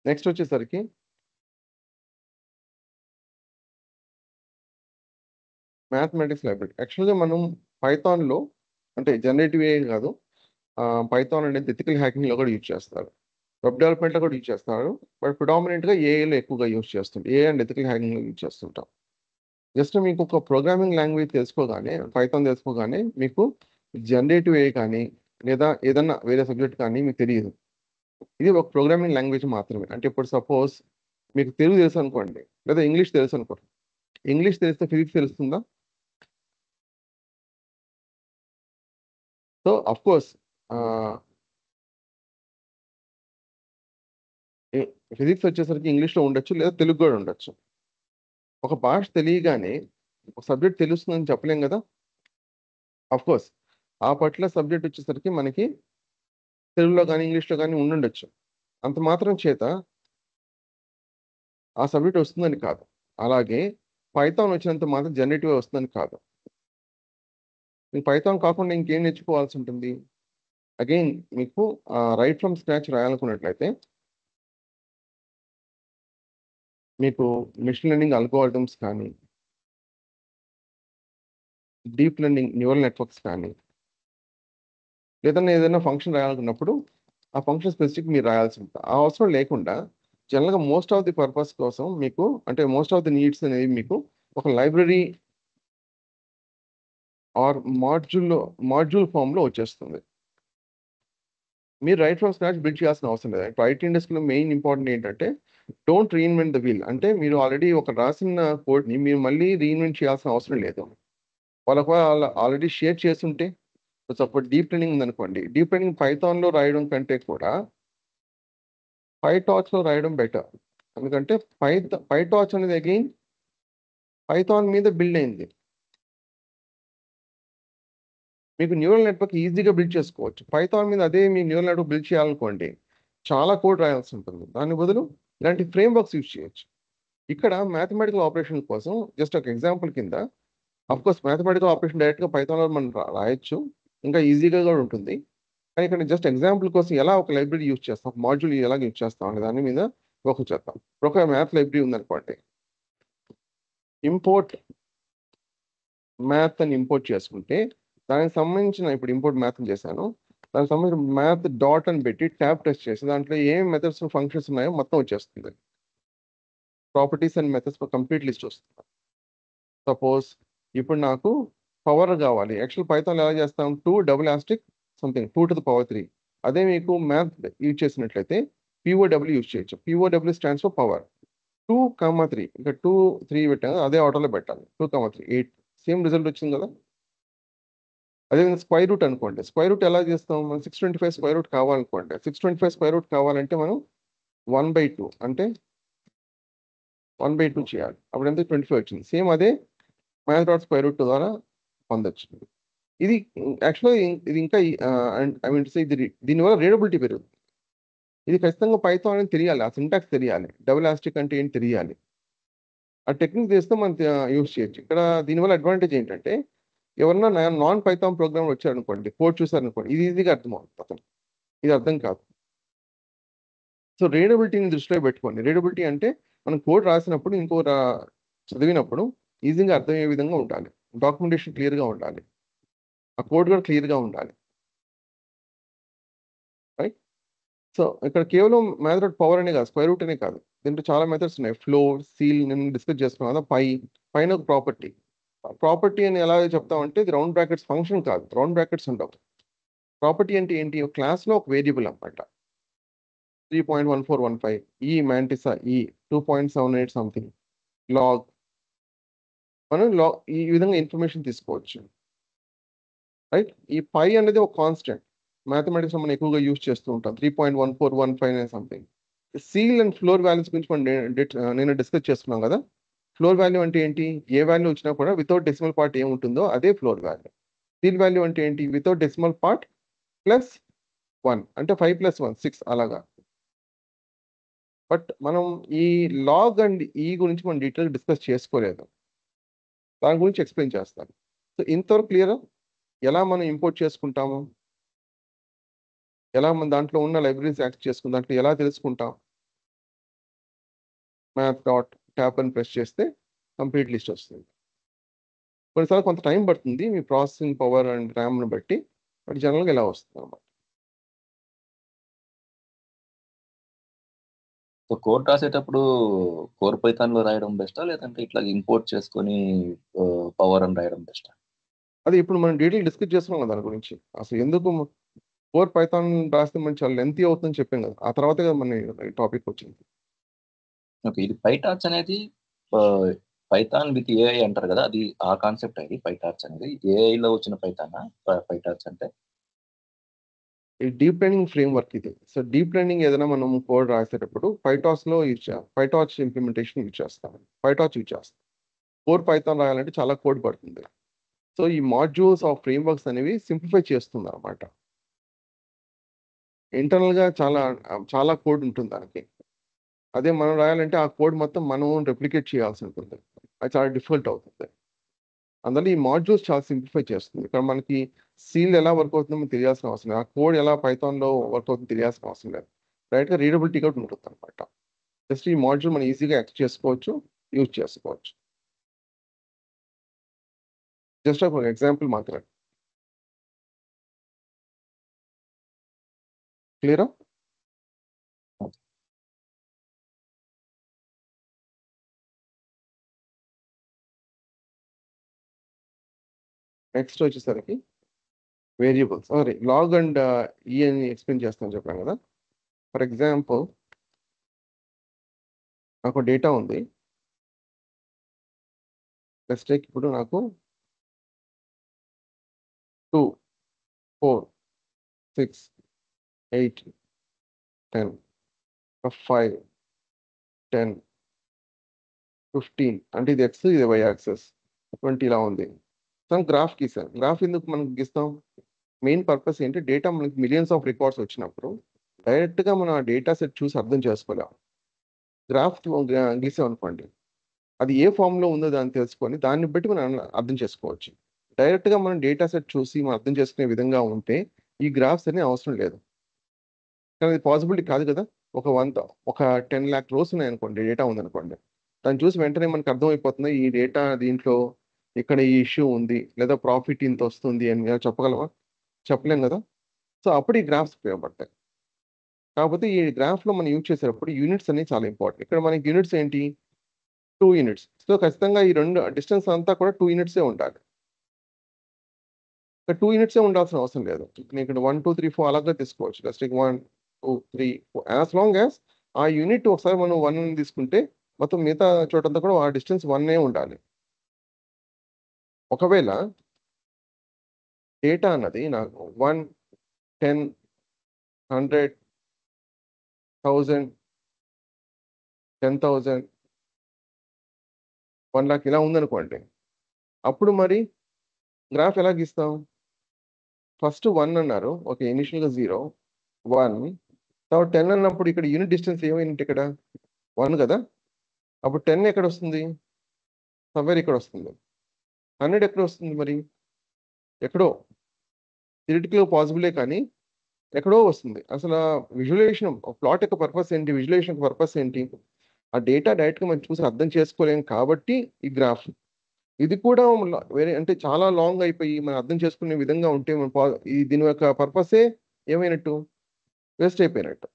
[SPEAKER 1] నెక్స్ట్ వచ్చేసరికి మ్యాథమెటిక్స్ లైబ్రరీ. యాక్చువల్గా మనం పైథాన్లో అంటే జనరేటివ్ ఏ కాదు, పైథాన్ అనేది ఎథికల్ హ్యాకింగ్లో కూడా యూజ్ చేస్తారు, వెబ్ డెవలప్మెంట్లో కూడా యూజ్ చేస్తారు. బట్ ప్రిడామినెంట్గా ఏఐలో ఎక్కువగా యూజ్ చేస్తుంటాం, ఏ అండ్ ఎథికల్ హ్యాకింగ్లో యూజ్ చేస్తుంటాం. జస్ట్ మీకు ఒక ప్రోగ్రామింగ్ లాంగ్వేజ్ తెలుసుకోగానే, పైథాన్ తెలుసుకోగానే మీకు జనరేటివ్ ఏ కానీ లేదా ఏదన్నా వేరే సబ్జెక్ట్ కానీ మీకు తెలియదు. ఇది ఒక ప్రోగ్రామింగ్ లాంగ్వేజ్ మాత్రమే. అంటే ఇప్పుడు సపోజ్ మీకు తెలుగు తెలుసు అనుకోండి, లేదా ఇంగ్లీష్ తెలుసు అనుకోండి. ఇంగ్లీష్ తెలిస్తే ఫిజిక్స్ తెలుస్తుందా? సో అఫ్ కోర్స్ ఫిజిక్స్ వచ్చేసరికి ఇంగ్లీష్లో ఉండొచ్చు, లేదా తెలుగు కూడా ఉండొచ్చు. ఒక భాష తెలియగానే ఒక సబ్జెక్ట్ తెలుస్తుందని చెప్పలేం కదా. అఫ్ కోర్స్ ఆ పర్టికులర్ సబ్జెక్ట్ వచ్చేసరికి మనకి తెలుగులో కానీ ఇంగ్లీష్లో కానీ ఉండుండొచ్చు. అంత మాత్రం చేత ఆ సబ్జెక్ట్ వస్తుందని కాదు. అలాగే పైథాన్ వచ్చినంత మాత్రం జనరేటివ్ వస్తుందని కాదు. మీకు పైథాన్ కాకుండా ఇంకేం నేర్చుకోవాల్సి ఉంటుంది? అగైన్ మీకు రైట్ ఫ్రమ్ స్క్రాచ్ రాయాలనుకున్నట్లయితే మీకు మెషిన్ లెర్నింగ్ అల్గోరిథమ్స్ కానీ, డీప్ లెర్నింగ్ న్యూరల్ నెట్వర్క్స్ కానీ, ఏదైనా ఫంక్షన్ రాయాలనుకున్నప్పుడు ఆ ఫంక్షన్ స్పెసిఫిక్ మీరు రాయాల్సి ఉంటుంది. ఆ అవసరం లేకుండా జనరల్గా మోస్ట్ ఆఫ్ ది పర్పస్ కోసం మీకు అంటే మోస్ట్ ఆఫ్ ది నీడ్స్ అనేవి మీకు ఒక లైబ్రరీ ఆర్ మాడ్యూల్ ఫామ్లో వచ్చేస్తుంది. మీరు రైట్ ఫ్రమ్ స్క్రాచ్ బిల్డ్ చేయాల్సిన అవసరం లేదు. ఇప్పుడు ఐటీ ఇండస్ట్రీలో మెయిన్ ఇంపార్టెంట్ ఏంటంటే డోంట్ రీఇన్వెంట్ ద వీల్. అంటే మీరు ఆల్రెడీ ఒక రాసిన కోడ్ని మీరు మళ్ళీ రీఇన్వెంట్ చేయాల్సిన అవసరం లేదు. వాళ్ళకు ఆల్రెడీ షేర్ చేస్తుంటే సపోజ్ డీప్ లెర్నింగ్ ఉందనుకోండి, డీప్ లెర్నింగ్ పైథాన్లో రాయడం కంటే కూడా పైటార్చ్లో రాయడం బెటర్. ఎందుకంటే పైటార్చ్ అనేది అగైన్ పైథాన్ మీద బిల్డ్ అయింది. మీకు న్యూరల్ నెట్వర్క్ ఈజీగా బిల్డ్ చేసుకోవచ్చు. పైథాన్ మీద అదే మీ న్యూరల్ నెట్వర్క్ బిల్డ్ చేయాలనుకోండి, చాలా కోడ్ రాయాల్సి ఉంటుంది. దాని బదులు ఇలాంటి ఫ్రేమ్ వర్క్స్ యూజ్ చేయొచ్చు. ఇక్కడ మ్యాథమెటికల్ ఆపరేషన్ కోసం జస్ట్ ఒక ఎగ్జాంపుల్ కింద, అఫ్కోర్స్ మ్యాథమెటికల్ ఆపరేషన్ డైరెక్ట్గా పైథాన్లో మనం రాయొచ్చు, ఇంకా ఈజీగా కూడా ఉంటుంది. కానీ ఇక్కడ జస్ట్ ఎగ్జాంపుల్ కోసం ఎలా ఒక లైబ్రరీ యూజ్ చేస్తాం, మాడ్యూల్ ఎలా యూజ్ చేస్తాం అనే దాని మీద ఫోకస్ చేద్దాం. ఇప్పుడు ఒక మ్యాథ్ లైబ్రరీ ఉందనుకోండి, ఇంపోర్ట్ మ్యాథ్ అని ఇంపోర్ట్ చేసుకుంటే దానికి సంబంధించిన ఇప్పుడు ఇంపోర్ట్ మ్యాథ్ చేశాను, దానికి సంబంధించిన మ్యాథ్ డాట్ అని పెట్టి ట్యాబ్ టెస్ట్ చేసి దాంట్లో ఏం మెథడ్స్ ఫంక్షన్స్ ఉన్నాయో మొత్తం వచ్చేస్తుంది. Properties and methods complete list వస్తుంది. సపోజ్ ఇప్పుడు నాకు పవర్ కావాలి, యాక్చువల్ పైథాన్ ఎలా చేస్తాం, 2 double asterisk something 2 to the power 3. అదే మీకు మ్యాథ్ యూజ్ చేసినట్లయితే POW యూజ్ చేయొచ్చు. POW stands for power. 2, 3 ఇంకా 2, 3 పెట్టాను, అదే ఆర్డర్లో పెట్టాలి. 2, 3 8 సేమ్ రిజల్ట్ వచ్చింది కదా. అదేవిధంగా స్క్వైర్ రూట్ అనుకోండి, స్క్వైర్ రూట్ ఎలా చేస్తాం, మనం 625 స్క్వైర్ రూట్ కావాలనుకోండి, 625 స్క్వైర్ రూట్ కావాలంటే మనం 1/2 అంటే 1/2 చేయాలి. అప్పుడు ఎంత 25 వచ్చింది. సేమ్ అదే మ్యాథ్ డాట్ స్క్వైర్ రూట్ ద్వారా పొందొచ్చు. ఇది యాక్చువల్గా ఇది ఇంకా ఐ మీన్ ఇది దీనివల్ల రీడబిలిటీ పెరుగుతుంది. ఇది ఖచ్చితంగా పైథాన్ అనేది తెలియాలి, ఆ సింటాక్స్ తెలియాలి, డబుల్ ఆస్టిక్ అంటే ఏంటి తెలియాలి. ఆ టెక్నిక్ చేస్తే మనం యూజ్ చేయొచ్చు. ఇక్కడ దీనివల్ల అడ్వాంటేజ్ ఏంటంటే ఎవరన్నా నాన్ పైథాన్ ప్రోగ్రామ్ వచ్చారనుకోండి, కోడ్ చూసారనుకోండి, ఇది ఈజీగా అర్థం అవుతుంది అతను, ఇది అర్థం కాదు. సో రీడబిలిటీని దృష్టిలో పెట్టుకోండి. రీడబిలిటీ అంటే మనం కోడ్ రాసినప్పుడు చదివినప్పుడు ఈజీగా అర్థమయ్యే విధంగా ఉండాలి, డాక్యుమెంటేషన్ క్లియర్గా ఉండాలి, ఆ కోడ్ కూడా క్లియర్గా ఉండాలి. రైట్. సో ఇక్కడ కేవలం మ్యాథ్ డాట్ పవర్ అనే కాదు, స్క్వేర్ రూట్ అనే కాదు, దీంట్లో చాలా మెథడ్స్ ఉన్నాయి. ఫ్లో, సీల్ నేను డిస్కస్ చేసుకున్నాను కదా, పైన ఒక ప్రాపర్టీ అని ఎలా చెప్తామంటే ఇది రౌండ్ బ్రాకెట్స్ ఫంక్షన్ కాదు, రౌండ్ బ్రాకెట్స్ ఉండవు. ప్రాపర్టీ అంటే ఏంటి, ఒక క్లాస్లో ఒక వేరియబుల్ అన్నమాట. 3.1415 ఈ మ్యాంటిసా ఈ 2.78 సంథింగ్ లాగ్, మనం ఈ విధంగా ఇన్ఫర్మేషన్ తీసుకోవచ్చు. రైట్. ఈ పై అనేది ఒక కాన్స్టెంట్, మ్యాథమెటిక్స్ మనం ఎక్కువగా యూజ్ చేస్తూ ఉంటాం. 3.1415 అనే something. Seal and floor values గురించి మనం నేను డిస్కస్ చేసుకున్నాం కదా. ఫ్లోర్ వాల్యూ అంటే ఏంటి, ఏ వాల్యూ వచ్చినా కూడా వితౌట్ డెసిమల్ పార్ట్ ఏముంటుందో అదే ఫ్లోర్ వాల్యూ. సీల్ వాల్యూ అంటే ఏంటి, వితౌట్ డెసిమల్ పార్ట్ +1 అంటే 5 + 1 6 అలాగా. బట్ మనం ఈ లాగ్ అండ్ ఈ గురించి మనం డీటెయిల్ డిస్కస్ చేసుకోలేదు, దాని గురించి ఎక్స్ప్లెయిన్ చేస్తాను. సో ఇంతవరకు క్లియరా, ఎలా మనం ఇంపోర్ట్ చేసుకుంటాము, ఎలా మనం దాంట్లో ఉన్న లైబ్రరీస్ యాక్సెస్ చేసుకుంటాం, దాంట్లో ఎలా తెలుసుకుంటాం. మ్యాథ్ డాట్ ట్యాప్ అని ప్రెస్ చేస్తే కంప్లీట్ లిస్ట్ వస్తుంది. కొన్నిసార్లు కొంత టైం పడుతుంది మీ ప్రాసెసింగ్ పవర్ అండ్ ర్యామ్ను బట్టి, బట్ జనరల్గా ఇలా వస్తుంది అన్నమాట.
[SPEAKER 3] సో కోడ్ రాసేటప్పుడు కోర్ పైథాన్లో రాయడం బెస్టా, లేదంటే ఇట్లా ఇంపోర్ట్ చేసుకొని పవర్ అని రాయడం బెస్టా?
[SPEAKER 1] అది ఇప్పుడు మనం డీటెయిల్ డిస్కస్ చేస్తున్నాం కదా దాని గురించి. అసలు ఎందుకు కోర్ పైథాన్ రాస్తే మనం చాలా లెంతీ అవుతుందని చెప్పాం కదా, ఆ తర్వాతే కదా మన టాపిక్ వచ్చింది.
[SPEAKER 3] ఓకే, ఇది పైటార్చ్ అనేది పైథాన్ విత్ ఏఐ అంటారు కదా, అది ఆ కాన్సెప్ట్ ఇది పైటార్చ్ అనేది ఏఐలో వచ్చిన పైథానా పైటార్చ్ అంటే?
[SPEAKER 1] ఈ డీప్ లెర్నింగ్ ఫ్రేమ్ వర్క్ ఇది. సో డీప్ లెర్నింగ్ ఏదైనా మనం కోడ్ రాసేటప్పుడు పైటార్చ్లో పైటార్చ్ ఇంప్లిమెంటేషన్ యూజ్ చేస్తాం, పైటార్చ్ యూజ్ చేస్తాం. కోర్ పైథాన్ రాయాలంటే చాలా కోడ్ పడుతుంది. సో ఈ మాడ్యూల్స్ ఆఫ్ ఫ్రేమ్ వర్క్స్ అనేవి సింప్లిఫై చేస్తుంది అనమాట. ఇంటర్నల్గా చాలా కోడ్ ఉంటుంది దానికి. అదే మనం రాయాలంటే ఆ కోడ్ మొత్తం మనం రెప్లికేట్ చేయాల్సి ఉంటుంది, అది చాలా డిఫికల్ట్ అవుతుంది. అందువల్ల ఈ మాడ్యూల్స్ చాలా సింప్లిఫై చేస్తుంది. ఇక్కడ మనకి సీల్ ఎలా వర్క్ అవుతుందో తెలియాల్సిన అవసరం లేదు, ఆ కోడ్ ఎలా పైథాన్లో వర్క్ అవుతుందో తెలియాల్సిన అవసరం లేదు. రైట్గా రీడబిలిటీ కూడా ఉంటుంది అనమాట. జస్ట్ ఈ మాడ్యూల్ మనం ఈజీగా యాక్సెస్ చేసుకోవచ్చు, యూజ్ చేసుకోవచ్చు. జస్ట్ ఒక ఎగ్జాంపుల్ మాత్రమే. క్లియరా? నెక్స్ట్ వచ్చేసరికి వేరియబుల్స్ సారీ లాగ్ అండ్ ఈ అని ఎక్స్ప్లెయిన్ చేస్తాను చెప్పాను కదా. ఫర్ ఎగ్జాంపుల్ నాకు డేటా ఉంది. లెట్స్ టేక్ ఇప్పుడు నాకు 2, 4, 6, 8, 10, 5, 10, 15 అంటే ఇది ఎక్స్ ఇది వై యాక్సెస్ 20 ఇలా ఉంది. గ్రాఫ్ గీసాను. గ్రాఫ్ ఎందుకు మనం గీస్తాం? మెయిన్ పర్పస్ ఏంటి, డేటా మనకి మిలియన్స్ ఆఫ్ రికార్డ్స్ వచ్చినప్పుడు డైరెక్ట్గా మనం ఆ డేటా సెట్ చూసి అర్థం చేసుకోలేం. గ్రాఫ్ గీసాం అనుకోండి, అది ఏ ఫామ్లో ఉందో దాన్ని తెలుసుకొని దాన్ని బట్టి మనం అర్థం చేసుకోవచ్చు. డైరెక్ట్గా మనం డేటా సెట్ చూసి మనం అర్థం చేసుకునే విధంగా ఉంటే ఈ గ్రాఫ్స్ అనే అవసరం లేదు. కానీ అది పాసిబిలిటీ కాదు కదా. ఒక 10 lakh రోస్ ఉన్నాయనుకోండి, డేటా ఉందనుకోండి, దాన్ని చూసి వెంటనే మనకు అర్థమైపోతుంది ఈ డేటా దీంట్లో ఇక్కడ ఈ ఇష్యూ ఉంది లేదా ప్రాఫిట్ ఇంత వస్తుంది అని చెప్పగలవా? చెప్పలేం కదా. సో అప్పుడు ఈ గ్రాఫ్స్ ఉపయోగపడతాయి. కాకపోతే ఈ గ్రాఫ్లో మనం యూజ్ చేసేటప్పుడు యూనిట్స్ అనేవి చాలా ఇంపార్టెంట్. ఇక్కడ మనకి యూనిట్స్ ఏంటి? 2 యూనిట్స్. సో ఖచ్చితంగా ఈ రెండు డిస్టెన్స్ అంతా కూడా 2 యూనిట్సే ఉండాలి. ఇక్కడ 2 యూనిట్సే ఉండాల్సిన అవసరం లేదు. నేను ఇక్కడ 1, 2, 3, 4 అలాగే తీసుకోవచ్చు. జస్ట్ 1, 2, 3, 4 యాజ్ లాంగ్ యాజ్ ఆ యూనిట్ ఒకసారి మనం 1 తీసుకుంటే మొత్తం మిగతా చోటంతా కూడా ఆ డిస్టెన్స్ 1 ఉండాలి. ఒకవేళ డేటా అన్నది నాకు 1, 10, 100, 1000, 10,000, 1 lakh ఇలా ఉందనుకోండి, అప్పుడు మరి గ్రాఫ్ ఎలా గీస్తాం? ఫస్ట్ 1 అన్నారు, ఓకే, ఇనిషియల్గా 0, 1, తర్వాత 10 అన్నప్పుడు ఇక్కడ యూనిట్ డిస్టెన్స్ ఏమైంది? ఇక్కడ 1 కదా. అప్పుడు 10 ఎక్కడ వస్తుంది? సమ్వేర్ ఇక్కడ వస్తుంది. 100 ఎక్కడ వస్తుంది? మరి ఎక్కడో థియరిటికల్ పాసిబులే కానీ ఎక్కడో వస్తుంది. అసలు విజువలైజేషన్ ప్లాట్ యొక్క పర్పస్ ఏంటి? విజువలైజేషన్ యొక్క పర్పస్ ఏంటి? ఆ డేటా డైరెక్ట్గా మనం చూసి అర్థం చేసుకోలేం కాబట్టి ఈ గ్రాఫ్. ఇది కూడా వేరే అంటే చాలా లాంగ్ అయిపోయి మనం అర్థం చేసుకునే విధంగా ఉంటే దీని యొక్క పర్పసే ఏమైనట్టు? వేస్ట్ అయిపోయినట్టు,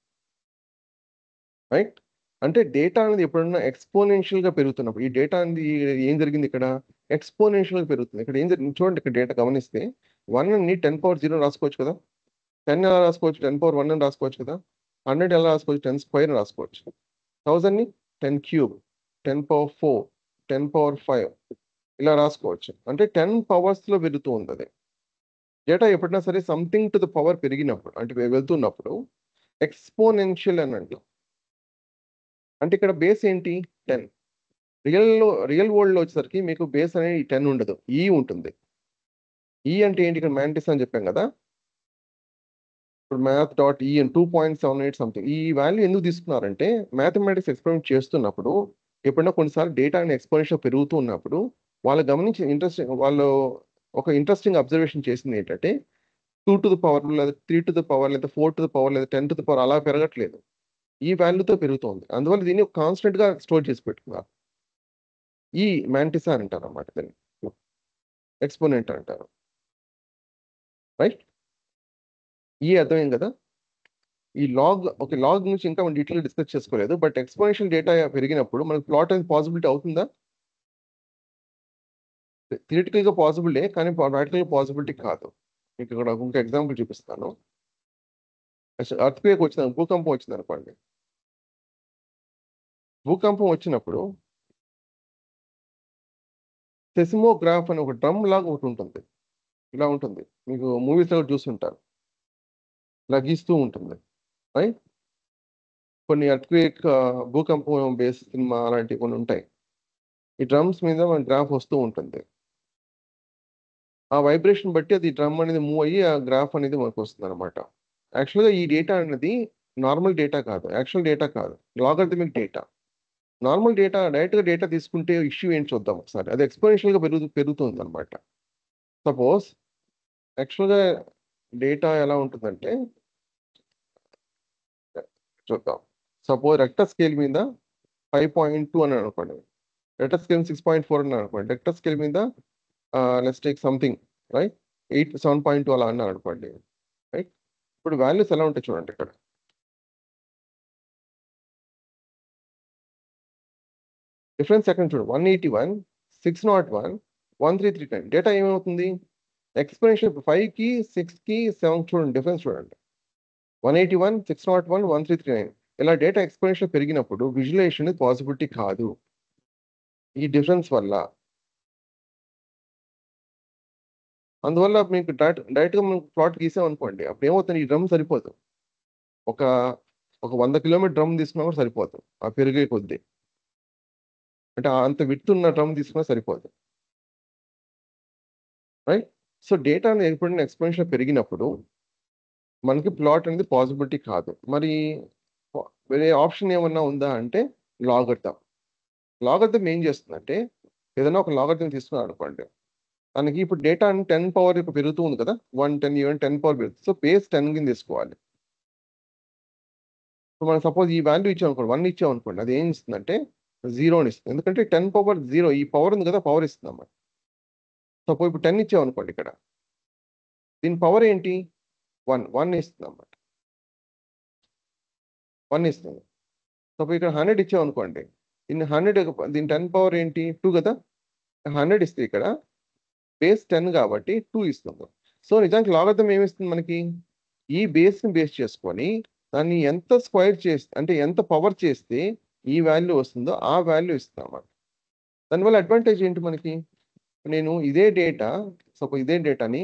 [SPEAKER 1] రైట్? అంటే డేటా అనేది ఎప్పుడన్నా ఎక్స్పోనెన్షియల్గా పెరుగుతున్నప్పుడు, ఈ డేటా అనేది ఏం జరిగింది ఇక్కడ? ఎక్స్పోనెన్షియల్గా పెరుగుతుంది. ఇక్కడ ఏం జరిగింది చూడండి. ఇక్కడ డేటా గమనిస్తే 1 ని 10^0 రాసుకోవచ్చు కదా. 10 ఎలా రాసుకోవచ్చు? 10^1 అని రాసుకోవచ్చు కదా. 100 ఎలా రాసుకోవచ్చు? 10² రాసుకోవచ్చు. 1000ని 10³ 10^4 10^5 ఇలా రాసుకోవచ్చు. అంటే 10 పవర్స్లో పెరుగుతూ ఉంది అది. డేటా ఎప్పుడైనా సరే సంథింగ్ టు ద పవర్ పెరిగినప్పుడు అంటే వెళ్తున్నప్పుడు ఎక్స్పోనెన్షియల్ అని అంటాం. అంటే ఇక్కడ బేస్ ఏంటి? 10. రియల్ వరల్డ్లో వచ్చేసరికి మీకు బేస్ అనేది 10 ఉండదు, ఈ ఉంటుంది. ఈ అంటే ఏంటి? ఇక్కడ మ్యాంటిస్ అని చెప్పాం కదా. ఇప్పుడు math.e అని 2.78 సంథింగ్. ఈ వాల్యూ ఎందుకు తీసుకున్నారంటే మ్యాథమెటిక్స్ ఎక్స్పెరిమెంట్ చేస్తున్నప్పుడు ఎప్పుడైనా కొన్నిసార్లు డేటా అనేది ఎక్స్పోనెన్షియల్ పెరుగుతూ ఉన్నప్పుడు వాళ్ళు గమనించిన ఇంట్రెస్టింగ్ అబ్జర్వేషన్ చేసింది ఏంటంటే 2 to the power లేదా 3 to the power లేదా 4 to the power లేదా 10 to the power అలా పెరగట్లేదు, ఈ వాల్యూతో పెరుగుతోంది. అందువల్ల దీన్ని కాన్స్టెంట్గా స్టోర్ చేసి పెట్టుకున్నారు. ఈ మ్యాంటిసా అంటారు అన్నమాట, దీన్ని ఎక్స్పోనెంట్ అంటారు, రైట్? ఈ అర్థమైంది కదా. ఈ లాగ్ నుంచి ఇంకా మనం డీటెయిల్ డిస్కస్ చేసుకోలేదు. బట్ ఎక్స్పోనెన్షియల్ డేటా పెరిగినప్పుడు మనకు ప్లాట్ అనేది పాసిబిలిటీ అవుతుందా? థియరిటికల్గా పాసిబులే కానీ ప్రాక్టికల్గా పాసిబిలిటీ కాదు. మీకు ఇక్కడ ఇంకొక ఎగ్జాంపుల్ చూపిస్తాను. ఎర్త్క్వేక్ వచ్చింది, భూకంపం వచ్చింది అనుకోండి. భూకంపం వచ్చినప్పుడు సెస్మోగ్రాఫ్ అని ఒక డ్రమ్ లాగా ఒకటి ఉంటుంది, ఇలా ఉంటుంది. మీకు మూవీస్లో చూస్తుంటారు, ఇలా గీస్తూ ఉంటుంది, రైట్? కొన్ని ఎర్త్క్వేక్ భూకంపం బేస్ సినిమా అలాంటివి కొన్ని ఉంటాయి. ఈ డ్రమ్స్ మీద మన గ్రాఫ్ వస్తూ ఉంటుంది. ఆ వైబ్రేషన్ బట్టి అది డ్రమ్ అనేది మూవ్ అయ్యి ఆ గ్రాఫ్ అనేది మనకు వస్తుంది అనమాట. యాక్చువల్గా ఈ డేటా అనేది నార్మల్ డేటా కాదు, యాక్చువల్ డేటా కాదు, లాగరిథమిక్ డేటా. నార్మల్ డేటా డైరెక్ట్గా డేటా తీసుకుంటే ఇష్యూ ఏంటి చూద్దాం ఒకసారి. అది ఎక్స్పోనెన్షియల్గా పెరుగుతుంది అనమాట. సపోజ్ యాక్చువల్గా డేటా ఎలా ఉంటుందంటే చూద్దాం. సపోజ్ రెక్టర్ స్కేల్ మీద 5.2 అని అనుకోండి, రెక్టర్ స్కేల్ 6.4 అని అనుకోండి, రెక్టర్ స్కేల్ మీద లెట్స్ టేక్ సంథింగ్ రైట్ 7.2 అలా అన్నారు అనుకోండి, రైట్? ఇప్పుడు వాల్యూస్ ఎలా ఉంటాయి చూడండి. ఇక్కడ డిఫరెన్స్ ఎక్కడ చూడండి, 181, 601, 1339. డేటా ఏమవుతుంది? ఎక్స్పోనెన్షియల్ 5కి 6కి 7 చూడండి, డిఫరెన్స్ చూడండి. 181, 601, 1339 ఇలా డేటా ఎక్స్పోనెన్షియల్ పెరిగినప్పుడు విజువలైజేషన్ పాసిబిలిటీ కాదు ఈ డిఫరెన్స్ వల్ల. అందువల్ల మీకు డైరెక్ట్గా మనం ప్లాట్ గీసామనుకోండి, అప్పుడు ఏమవుతుంది, ఈ డ్రమ్ సరిపోదు. ఒక 100 కిలోమీటర్ డ్రమ్ తీసుకున్నా కూడా సరిపోదు ఆ పెరిగే కొద్దీ. అంటే అంత విడ్త్ ఉన్న డ్రమ్ తీసుకున్నా సరిపోదు, రైట్? సో డేటా ఎప్పుడైనా ఎక్స్పోనెన్షియల్ పెరిగినప్పుడు మనకి ప్లాట్ అనేది పాసిబిలిటీ కాదు. మరి వేరే ఆప్షన్ ఏమన్నా ఉందా అంటే లాగర్థం. లాగర్థం ఏం చేస్తుందంటే, ఏదైనా ఒక లాగర్థం తీసుకున్నాం అనుకోండి, మనకి ఇప్పుడు డేటా 10 పవర్ పెరుగుతూ ఉంది కదా, 110 ఈవెన్ 10 పవర్ పెరుగుతుంది. సో బేస్ 10 కింద తీసుకోవాలి. సో మనం సపోజ్ ఈ వాల్యూ ఇచ్చామనుకోండి, 1 ఇచ్చామనుకోండి, అది ఏం ఇస్తుందంటే 0 ఇస్తుంది. ఎందుకంటే 10 పవర్ 0, ఈ పవర్ ఉంది కదా, పవర్ ఇస్తుంది అన్నమాట. సపోజ్ ఇప్పుడు 10 ఇచ్చామనుకోండి, ఇక్కడ దీని పవర్ ఏంటి, 1 ఇస్తుంది అన్నమాట, 1 ఇస్తుంది. సపోజ్ ఇక్కడ 100 ఇచ్చామనుకోండి, దీన్ని 100 దీని 10 పవర్ ఏంటి, 2 కదా, 100 ఇస్తే ఇక్కడ బేస్ 10 కాబట్టి 2 ఇస్తుంది. సో నిజానికి లాగర్థం ఏమిస్తుంది మనకి, ఈ బేస్ని బేస్ చేసుకొని దాన్ని ఎంత స్క్వైర్ చేస్తే, అంటే ఎంత పవర్ చేస్తే ఈ వాల్యూ వస్తుందో ఆ వాల్యూ ఇస్తాం అన్నమాట. దానివల్ల అడ్వాంటేజ్ ఏంటి మనకి, నేను ఇదే డేటా, సపోజ్ ఇదే డేటాని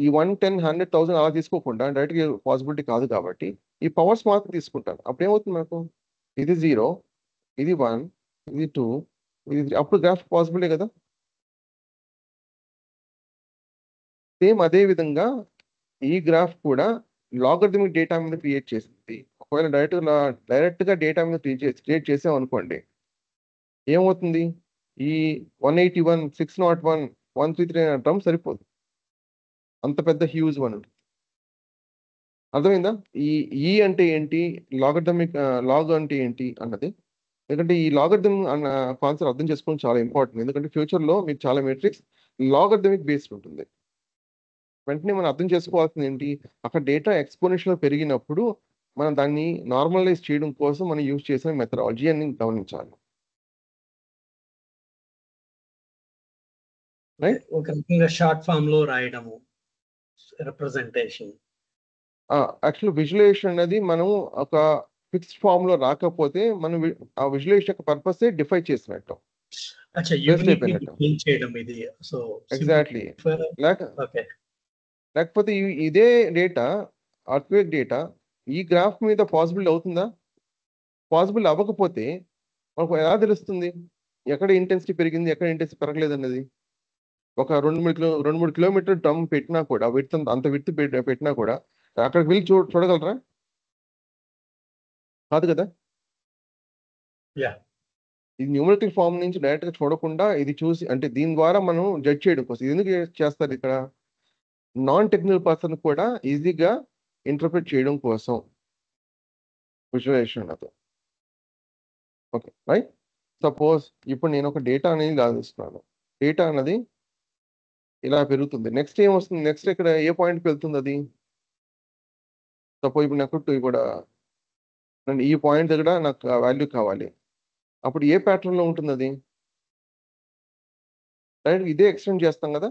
[SPEAKER 1] ఈ 110, 100, 1000 అలా తీసుకోకుండా డైరెక్ట్గా పాసిబిలిటీ కాదు కాబట్టి ఈ పవర్స్ మాత్రం తీసుకుంటాను. అప్పుడు ఏమవుతుంది మనకు, ఇది 0, ఇది 1, ఇది 2, ఇది 3, అప్పుడు గ్రాఫ్ పాసిబులే కదా. సేమ్ అదే విధంగా ఈ గ్రాఫ్ కూడా లాగరిథమిక్ డేటా మీద క్రియేట్ చేసింది. ఒకవేళ డైరెక్ట్గా డేటా మీద క్రియేట్ చేసాం అనుకోండి, ఏమవుతుంది, ఈ 181, 601, 133 డ్రమ్ సరిపోదు, అంత పెద్ద హ్యూజ్ వన్. అర్థమైందా? ఈ అంటే ఏంటి, లాగరిథమిక్ లాగ్ అంటే ఏంటి అన్నది. ఎందుకంటే ఈ లాగరిథం అన్న కాన్సెప్ట్ అర్థం చేసుకోవడం చాలా ఇంపార్టెంట్. ఎందుకంటే ఫ్యూచర్లో మీకు చాలా మెట్రిక్స్ లాగరిథమిక్ బేస్డ్ ఉంటుంది. వెంటనే మనం అర్థం చేసుకోవాల్సింది ఏంటి, అక్కడ డేటా ఎక్స్పోనెన్షియల్ పెరిగినప్పుడు మనం దాన్ని నార్మలైజ్ చేయడం కోసం మనం యూజ్ చేసిన మెథడాలజీ అని గమనించాలి, రైట్?
[SPEAKER 2] ఒక రకంగా షార్ట్ ఫామ్ లో రాయడము రిప్రజెంటేషన్.
[SPEAKER 1] యాక్చువల్ విజువలైజేషన్ అనేది మనం ఒక ఫిక్స్డ్ ఫామ్ లో రాకపోతే మనం ఆ విజువలైజేషన్ యొక్క పర్పస్ డిఫై చేసినట్టు,
[SPEAKER 2] అచ్చా,
[SPEAKER 1] Best
[SPEAKER 2] యూనిట్ని
[SPEAKER 1] అయిపోయినట్టు.
[SPEAKER 2] డిఫైన్ చేయడం ఇది. So
[SPEAKER 1] exactly.
[SPEAKER 2] ఓకే,
[SPEAKER 1] లేకపోతే ఇదే డేటా, అర్త్క్వేక్ డేటా ఈ గ్రాఫ్ మీద పాసిబుల్ అవుతుందా? పాసిబుల్ అవ్వకపోతే మనకు ఎలా తెలుస్తుంది ఎక్కడ ఇంటెన్సిటీ పెరిగింది, ఎక్కడ ఇంటెన్సిటీ పెరగలేదు అన్నది? ఒక 2-3 కిలోమీటర్ డ్రమ్ పెట్టినా కూడా, అంత విడ్త్ పెట్టినా కూడా అక్కడికి వెళ్ళి చూడగలరా? కాదు కదా.
[SPEAKER 2] Yeah.
[SPEAKER 1] ఇది న్యూమరికల్ ఫామ్ నుంచి డైరెక్ట్గా చూడకుండా ఇది చూసి, అంటే దీని ద్వారా మనం జడ్జ్ చేయడం కోసం. ఇది ఎందుకు చేస్తారు ఇక్కడ, నాన్ టెక్నికల్ పర్సన్ కూడా ఈజీగా ఇంటర్ప్రిట్ చేయడం కోసం విజువలైజేషన్ అది. Okay right. సపోజ్ ఇప్పుడు నేను ఒక డేటా అనేది లాగిస్తున్నాను, డేటా అన్నది ఇలా పెరుగుతుంది. నెక్స్ట్ ఏం వస్తుంది, నెక్స్ట్ ఇక్కడ ఏ పాయింట్కి వెళ్తుంది అది? సపోజ్ ఇప్పుడు నాకు కూడా ఈ పాయింట్ దగ్గర నాకు వాల్యూ కావాలి, అప్పుడు ఏ ప్యాటర్న్లో ఉంటుంది అది? డైరెక్ట్ ఇదే ఎక్స్టెండ్ చేస్తాం కదా.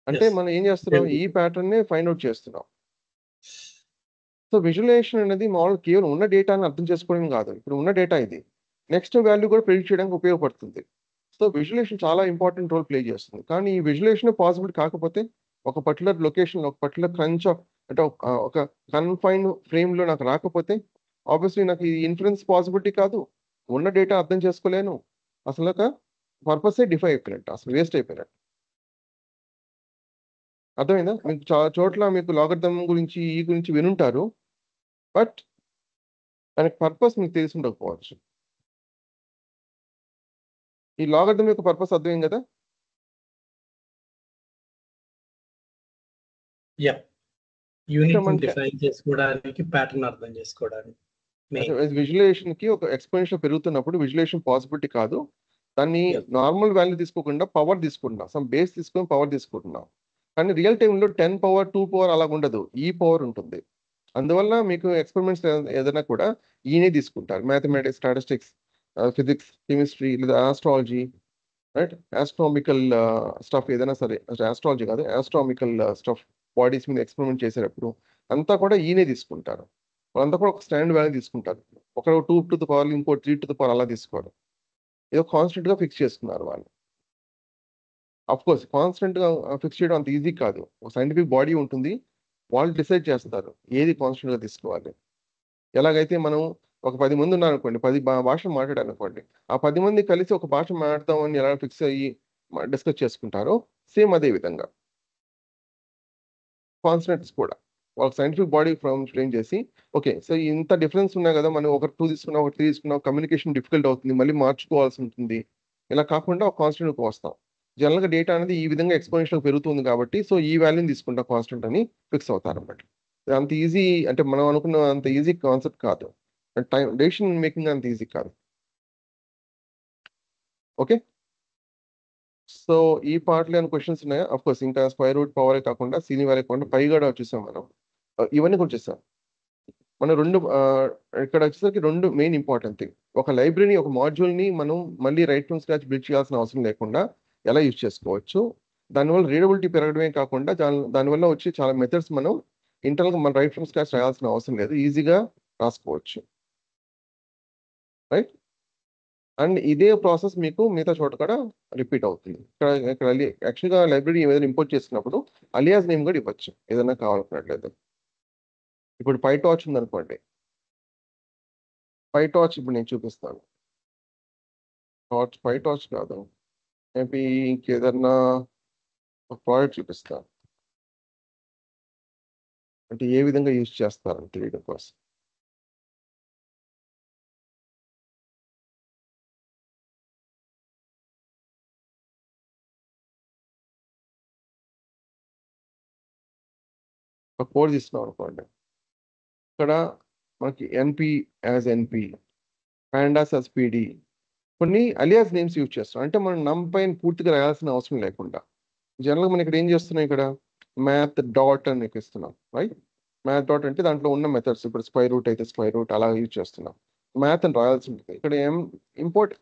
[SPEAKER 1] అంటే
[SPEAKER 2] Yes.
[SPEAKER 1] మనం ఏం చేస్తున్నాం, ఈ ప్యాటర్న్ ఫైండ్ అవుట్ చేస్తున్నాం. సో విజువలైజేషన్ అనేది మామూలు కేవలం ఉన్న డేటాని అర్థం చేసుకోవడం కాదు, ఇప్పుడు ఉన్న డేటా ఇది నెక్స్ట్ వాల్యూ కూడా ప్రెడిక్ట్ చేయడానికి ఉపయోగపడుతుంది. సో విజువలైజేషన్ చాలా ఇంపార్టెంట్ రోల్ ప్లే చేస్తుంది. కానీ ఈ విజువలైజేషన్ పాసిబుల్ కాకపోతే ఒక పర్టికులర్ లొకేషన్, ఒక పర్టికులర్ క్రంచ్ అంటే ఒక కన్ఫైన్డ్ ఫ్రేమ్లో నాకు రాకపోతే ఆబ్వియస్లీ నాకు ఈ ఇన్ఫ్లుయెన్స్ పాసిబిలిటీ కాదు, ఉన్న డేటా అర్థం చేసుకోలేను, అసలు ఒక పర్పసే డిఫై అయిపోయినట్టు, అసలు వేస్ట్ అయిపోయినట్టు. అర్థమైందా? మీకు చాలా చోట్ల మీకు లాగరిథం గురించి ఈ గురించి వినుంటారు, బట్ దానికి పర్పస్ మీకు తెలిసి ఉండకపోవచ్చు. ఈ లాగరిథం యొక్క పర్పస్ అర్థమైంది కదా.
[SPEAKER 2] యూనిట్ డిఫైన్ చేసుకోవడానికి, ప్యాటర్న్ అర్థం చేసుకోవడానికి.
[SPEAKER 1] విజువలైజేషన్ కి ఒక ఎక్స్పోనెన్షియల్ పెరుగుతున్నప్పుడు విజువలైజేషన్ పాసిబిలిటీ కాదు, దాన్ని
[SPEAKER 2] Yes.
[SPEAKER 1] నార్మల్ వాల్యూ తీసుకోకుండా పవర్ తీసుకుంటున్నాం, సమ్ బేస్ తీసుకొని పవర్ తీసుకుంటున్నాం. కానీ రియల్ టైంలో 10 పవర్ 2 పవర్ అలా ఉండదు, ఈ పవర్ ఉంటుంది. అందువల్ల మీకు ఎక్స్పెరిమెంట్స్ ఏదైనా కూడా ఈయనే తీసుకుంటారు, మ్యాథమెటిక్స్, స్టాటిస్టిక్స్, ఫిజిక్స్, కెమిస్ట్రీ లేదా ఆస్ట్రాలజీ, రైట్? ఆస్ట్రానామికల్ స్టఫ్ ఏదైనా సరే, ఆస్ట్రాలజీ కాదు, ఆస్ట్రానామికల్ స్టఫ్ బాడీస్ మీద ఎక్స్పెరిమెంట్ చేసేటప్పుడు అంతా కూడా ఈయనే తీసుకుంటారు. వాళ్ళంతా కూడా ఒక స్టాండ్ వాల్యూ తీసుకుంటారు. ఒకరు 2 to the power, ఇంకో 3 to the power అలా తీసుకోరు. ఏదో కాన్స్టెంట్ గా ఫిక్స్ చేసుకున్నారు వాళ్ళు. అఫ్ కోర్స్ కాన్స్టెంట్ గా ఫిక్స్ చేయడం అంత ఈజీ కాదు. ఒక సైంటిఫిక్ బాడీ ఉంటుంది, వాళ్ళు డిసైడ్ చేస్తారు ఏది కాన్స్టెంట్ గా తీసుకోవాలి. ఎలాగైతే మనం ఒక 10 మంది ఉన్నారనుకోండి, 10 భాషలు మాట్లాడారనుకోండి, ఆ 10 మంది కలిసి ఒక భాష మాట్లాడతామని ఎలా ఫిక్స్ అయ్యి డిస్కస్ చేసుకుంటారో సేమ్ అదే విధంగా కాన్స్టెంట్స్ కూడా వాళ్ళకి సైంటిఫిక్ బాడీ ఫ్రేమ్ చేసి, ఓకే సో ఇంత డిఫరెన్స్ ఉన్నాయి కదా, మనం ఒక 2 తీసుకున్నాం, ఒక 3 తీసుకున్నాం, కమ్యూనికేషన్ డిఫికల్ట్ అవుతుంది, మళ్ళీ మార్చుకోవాల్సి ఉంటుంది. ఇలా కాకుండా ఒక కాన్స్టెంట్కి వస్తాం. జనరల్గా డేటా అనేది ఈ విధంగా ఎక్స్పోనెన్షియల్ పెరుగుతుంది కాబట్టి సో ఈ వాల్యూని తీసుకుంటాం కాన్స్టెంట్ అని ఫిక్స్ అవుతారు అన్నమాట. అంత ఈజీ అంటే మనం అనుకున్న అంత ఈజీ కాన్సెప్ట్ కాదు. టైం డెసిషన్ మేకింగ్ అంత ఈజీ కాదు. ఓకే, సో ఈ పార్ట్లో ఏమైనా క్వశ్చన్స్ ఉన్నాయా? అఫ్ కోర్స్ ఇంకా స్క్వేర్ రూట్ పవర్ కాకుండా సీని వాల్యూ కాకుండా పై కూడా చూసాం మనం. ఇవన్నీ కూడా చూసాం మనం. ఇక్కడ వచ్చేసరికి 2 మెయిన్ ఇంపార్టెంట్ థింగ్. ఒక లైబ్రరీని, ఒక మాడ్యూల్ని మనం మళ్ళీ రైట్ ఫ్రమ్ స్క్రాచ్ బిల్డ్ చేయాల్సిన అవసరం లేకుండా ఎలా యూజ్ చేసుకోవచ్చు. దానివల్ల రీడబిలిటీ పెరగడమే కాకుండా దానివల్ల వచ్చి చాలా మెథడ్స్ మనం ఇంటర్నల్గా మనం రైట్ ఫ్రమ్ స్క్రాచ్ రాయాల్సిన అవసరం లేదు, ఈజీగా రాసుకోవచ్చు. రైట్? అండ్ ఇదే ప్రాసెస్ మీకు మిగతా చోట కూడా రిపీట్ అవుతుంది. ఇక్కడ యాక్చువల్గా లైబ్రరీ ఏదైనా ఇంపోర్ట్ చేసినప్పుడు అలియాస్ నేమ్ కూడా ఇవ్వచ్చు ఏదైనా కావాలనుకున్నట్లయితే. ఇప్పుడు పైటార్చ్ ఉందనుకోండి, పైటార్చ్ ఇప్పుడు నేను చూపిస్తాను. పైటార్చ్ కాదు, మేబీ ఇంకేదన్నా ఒక ప్రోడక్ట్ చూపిస్తాను, అంటే ఏ విధంగా యూజ్ చేస్తారని తెలియడం కోసం. ఒక కోడ్ తీసుకున్నాం అనుకోండి, ఇక్కడ మనకి ఎన్పి యాజ్ ఎన్పి, పాండాస్ యాజ్ పిడి, కొన్ని అలియాస్ నేమ్స్ యూజ్ చేస్తాం. అంటే మనం NumPy పూర్తిగా రాయాల్సిన అవసరం లేకుండా జనరల్గా మనం ఇక్కడ ఏం చేస్తున్నాం, ఇక్కడ మ్యాథ్ డాట్ అని ఇస్తున్నాం. రైట్? మ్యాథ్ డాట్ అంటే దాంట్లో ఉన్న మెథడ్స్, ఇప్పుడు స్క్వేర్ రూట్ అయితే స్క్వేర్ రూట్ అలా యూజ్ చేస్తున్నాం. మ్యాథ్ అని రాయాల్సి ఉంటుంది. ఇక్కడ ఇంపోర్ట్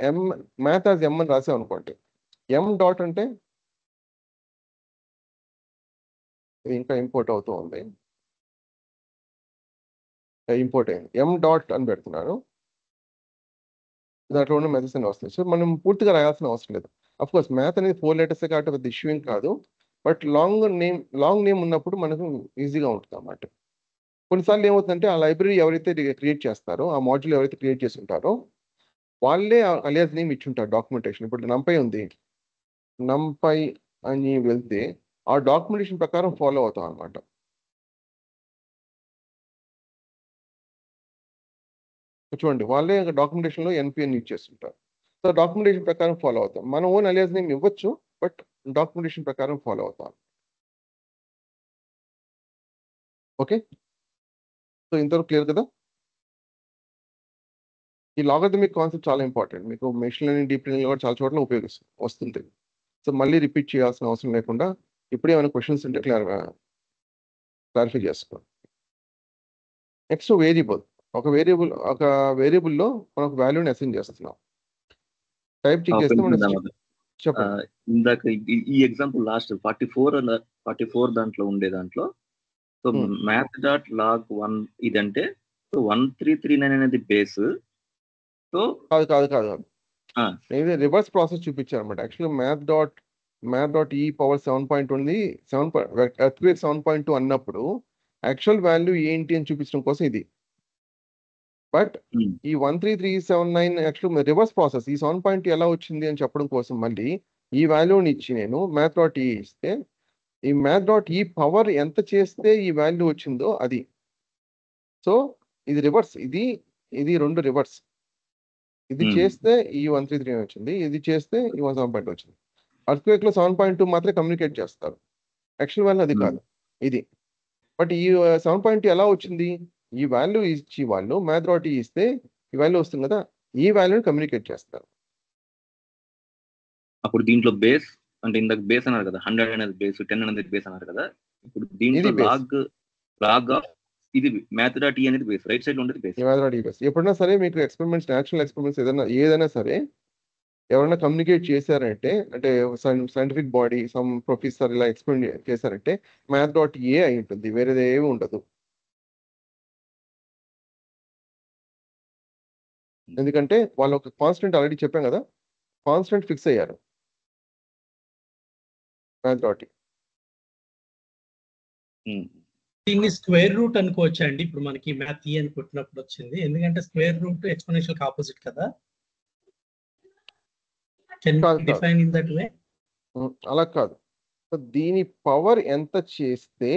[SPEAKER 1] మ్యాథ్ యాజ్ ఎం అని రాసాం అనుకోండి, ఎం డాట్ అంటే ఇది ఇంకా ఇంపోర్ట్ అవుతూ ఉంది, ఇంపోర్ట్ అయింది, ఎం డాట్ అని పెడుతున్నాను. దాంట్లో ఉన్న మెథడ్స్ అని వస్తాయి. సో మనం పూర్తిగా రాయాల్సిన అవసరం లేదు. అఫ్ కోర్స్ మ్యాథ్ అనేది 4 letters కాబట్టి పెద్ద ఇష్యూ ఏం కాదు, బట్ లాంగ్ నేమ్ ఉన్నప్పుడు మనకు ఈజీగా ఉంటుంది అన్నమాట. కొన్నిసార్లు ఏమవుతుందంటే ఆ లైబ్రరీ ఎవరైతే క్రియేట్ చేస్తారో, ఆ మాడ్యూల్ ఎవరైతే క్రియేట్ చేసి ఉంటారో వాళ్ళే అలియాస్ నేమ్ ఇచ్చుంటారు డాక్యుమెంటేషన్. ఇప్పుడు NumPy ఉంది, NumPy అని వెళ్తే ఆ డాక్యుమెంటేషన్ ప్రకారం ఫాలో అవుతాం అనమాట. చూడండి, వాళ్ళే డాక్యుమెంటేషన్లో ఎన్పి అని యూజ్ చేస్తుంటారు. సో డాక్యుమెంటేషన్ ప్రకారం ఫాలో అవుతాం. మన ఓన్ అలియాస్ నేమ్ ఇవ్వచ్చు, బట్ డాక్యుమెంటేషన్ ప్రకారం ఫాలో అవుతాం. ఓకే, సో ఇంతవరకు క్లియర్ కదా? ఈ లాగరిథమిక్ కాన్సెప్ట్ చాలా ఇంపార్టెంట్. మీకు మెషిన్ లెర్నింగ్, డీప్ లెర్నింగ్ కూడా చాలా చోట్ల వస్తుంది. సో మళ్ళీ రిపీట్ చేయాల్సిన అవసరం లేకుండా ఇప్పుడే ఏమైనా క్వశ్చన్స్ ఉంటే క్లారిఫై చేసుకోండి. Next variable. ఒక వేరియబుల్లో మనం ఒక వాల్యూని అసైన్ చేస్తున్నాం. టైప్ చెక్ చేస్తే మనం చెప్పండి.
[SPEAKER 3] ఇందాక ఈ ఎగ్జాంపుల్ లాస్ట్ 44 దాంట్లో ఉండే దాంట్లో సో మ్యాథ్ డాట్ లాగ్ 1 ఇదంటే 1339 అనేది బేస్. సో
[SPEAKER 1] కాదు ఇది రివర్స్ ప్రాసెస్ చూపించారు అనమాట. యాక్చువల్గా మ్యాథ్ డాట్ ఈ పవర్ 7.2 ఉంది, 7.2 అన్నప్పుడు యాక్చువల్ వాల్యూ ఏంటి అని చూపించడం కోసం ఇది. బట్ ఈ 13379 యాక్చువల్ రివర్స్ ప్రాసెస్. ఈ 7.2 ఎలా వచ్చింది అని చెప్పడం కోసం మళ్ళీ ఈ వాల్యూని ఇచ్చి నేను మ్యాథ్ డాట్ ఈ ఇస్తే ఈ మ్యాథ్ డాట్ ఈ పవర్ ఎంత చేస్తే ఈ వాల్యూ వచ్చిందో అది. సో ఇది రివర్స్, ఇది 2 రివర్స్. ఇది చేస్తే ఈ 133 వచ్చింది, ఇది చేస్తే ఈ 7.2 వచ్చింది. అర్త్క్వేక్ లో 7.2 మాత్రమే కమ్యూనికేట్ చేస్తారు, యాక్చువల్ వాల్యూ అది కాదు ఇది. బట్ ఈ 7.2 ఎలా వచ్చింది? ఈ వాల్యూ ఇచ్చి వాళ్ళు మ్యాథ్ డాట్ ఈ ఇస్తే ఈ వాల్యూ వస్తుంది కదా, ఈ వాల్యూని కమ్యూనికేట్ చేస్తారు.
[SPEAKER 3] అప్పుడు దీంట్లో బేస్ అంటే ఇందాక బేస్ అన్నారు కదా, 100 అనేది బేస్, 10 అనేది బేస్ అన్నారు కదా. ఇప్పుడు దీంట్లో లాగ్ ఆఫ్ ఇది మ్యాథ్ డాట్ ఈ అనేది బేస్, రైట్ సైడ్ లో ఉండేది బేస్.
[SPEAKER 1] మ్యాథ్ డాట్ ఈ బేస్. ఎప్పుడైనా సరే మీకు ఎక్స్పెరిమెంట్స్, నేచురల్ ఎక్స్పెరిమెంట్స్ ఏదైనా సరే ఎవరైనా కమ్యూనికేట్ చేశారంటే, అంటే సైంటిఫిక్ బాడీ సమ్ ప్రొఫెసర్ ఇలా ఎక్స్ప్లెయిన్ చేశారంటే math.a అయి ఉంటుంది, వేరేది ఏమి ఉండదు. ఎందుకంటే వాళ్ళు ఒక కాన్స్టెంట్ ఆల్రెడీ చెప్పాం కదా, కాన్స్టెంట్ ఫిక్స్ అయ్యారు math.a.
[SPEAKER 2] దీన్ని స్క్వేర్ రూట్ అనుకోవచ్చా అండి? ఇప్పుడు మనకి మ్యాథ్ అని పుట్టినప్పుడు వచ్చింది, ఎందుకంటే స్క్వేర్ రూట్ ఎక్స్పోనెన్షియల్ కి ఆపోజిట్ కదా. కెన్
[SPEAKER 1] కాదు,
[SPEAKER 2] డిఫైన్ ఇన్ దట్ వే?
[SPEAKER 1] అలా కాదు. సో దీని పవర్ ఎంత చేస్తే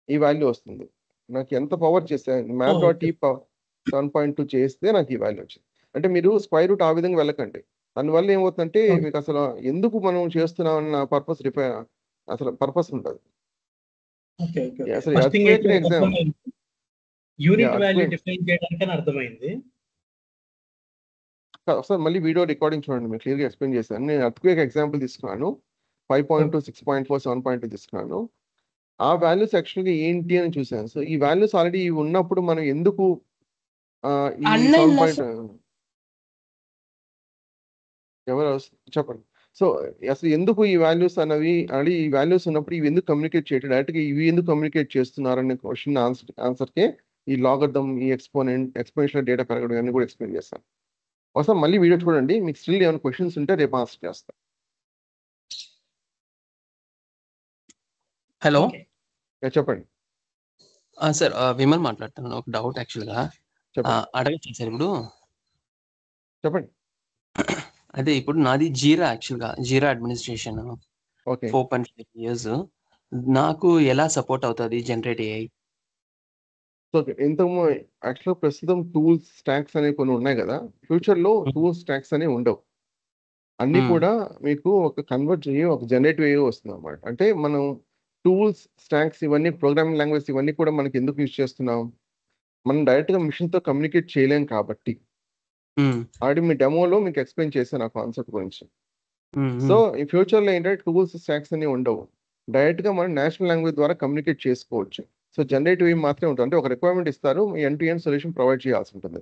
[SPEAKER 1] ఈ వాల్యూ వస్తుంది. నాకు ఎంత పవర్ చేస్తే math.e 7.2 చేస్తే నాకు ఈ వాల్యూ వచ్చింది. అంటే మీరు స్క్వేర్ రూట్ ఆ విధంగా వెళ్ళకండి. దానివల్ల ఏమవుతుందంటే మీకు అసలు ఎందుకు మనం చేస్తున్నాం అన్న పర్పస్ అసలు పర్పస్ ఉంటుంది. అసలు ఎగ్జామ్
[SPEAKER 2] యూనిట్ వాల్యూ డిఫైన్ చేయడానికి అర్థమైంది.
[SPEAKER 1] ఒకసారి మళ్ళీ వీడియో రికార్డింగ్ చూడండి, మీరు క్లియర్గా ఎక్స్ప్లెయిన్ చేశాను. నేను ఎర్త్క్వేక్ ఎగ్జాంపుల్ తీసుకున్నాను, 5.2, 6.4, 7.2 తీసుకున్నాను. ఆ వాల్యూస్ యాక్చువల్గా ఏంటి అని చూసాను. సో ఈ వాల్యూస్ ఆల్రెడీ ఉన్నప్పుడు మనం ఎందుకు చెప్పండి. సో అసలు ఎందుకు ఈ వాల్యూస్ అనేవి ఆల్రెడీ ఈ వాల్యూస్ ఉన్నప్పుడు ఇవి ఎందుకు కమ్యూనికేట్ చేయటం, డైరెక్ట్గా ఇవి ఎందుకు కమ్యూనికేట్ చేస్తున్నారనే క్వశ్చన్ ఆన్సర్కే ఈ లాగర్థం, ఈ ఎక్స్పోనెన్షియల్ డేటా పెరగడం అన్ని కూడా ఎక్స్ప్లెయిన్ చేస్తాను. ఒకసారి మళ్ళీ వీడియో చూడండి, మీకు స్టిల్ ఏమైనా క్వశ్చన్స్ ఉంటే రేపు ఆన్సర్ చేస్తాను.
[SPEAKER 4] హలో
[SPEAKER 1] చెప్పండి
[SPEAKER 4] సార్, విమల్ మాట్లాడుతున్నాను. ఒక డౌట్ యాక్చువల్గా అడగచ్చు సార్. ఇప్పుడు
[SPEAKER 1] చెప్పండి.
[SPEAKER 4] అదే ఇప్పుడు నాది జీరా అడ్మినిస్ట్రేషన్ 4.5 years. నాకు ఎలా సపోర్ట్ అవుతుంది జనరేట్ AI?
[SPEAKER 1] యాక్చువల్గా ప్రస్తుతం టూల్స్ స్టాక్స్ అనేవి కొన్ని ఉన్నాయి కదా, ఫ్యూచర్లో టూల్స్ స్టాక్స్ అనేవి ఉండవు. అన్ని కూడా మీకు ఒక కన్వర్ట్ అయ్యి ఒక జనరేటివ్ AI వస్తుంది అన్నమాట. అంటే మనం టూల్స్ స్టాక్స్ ఇవన్నీ ప్రోగ్రామింగ్ లాంగ్వేజ్ ఇవన్నీ కూడా మనకి ఎందుకు యూజ్ చేస్తున్నాం, మనం డైరెక్ట్గా మిషన్తో కమ్యూనికేట్ చేయలేం కాబట్టి. ఆల్రెడీ మీ డెమోలో మీకు ఎక్స్ప్లెయిన్ చేశాను ఆ కాన్సెప్ట్ గురించి. సో ఈ ఫ్యూచర్లో ఏంటంటే టూల్స్ స్టాక్స్ అనేవి ఉండవు, డైరెక్ట్గా మనం నేషనల్ లాంగ్వేజ్ ద్వారా కమ్యూనికేట్ చేసుకోవచ్చు. సో జనరేటివ్ AI మాత్రమే ఉంటుంది. అంటే ఒక రిక్వైర్మెంట్ ఇస్తారు, end to end solution provide చేయాల్సి ఉంటుంది.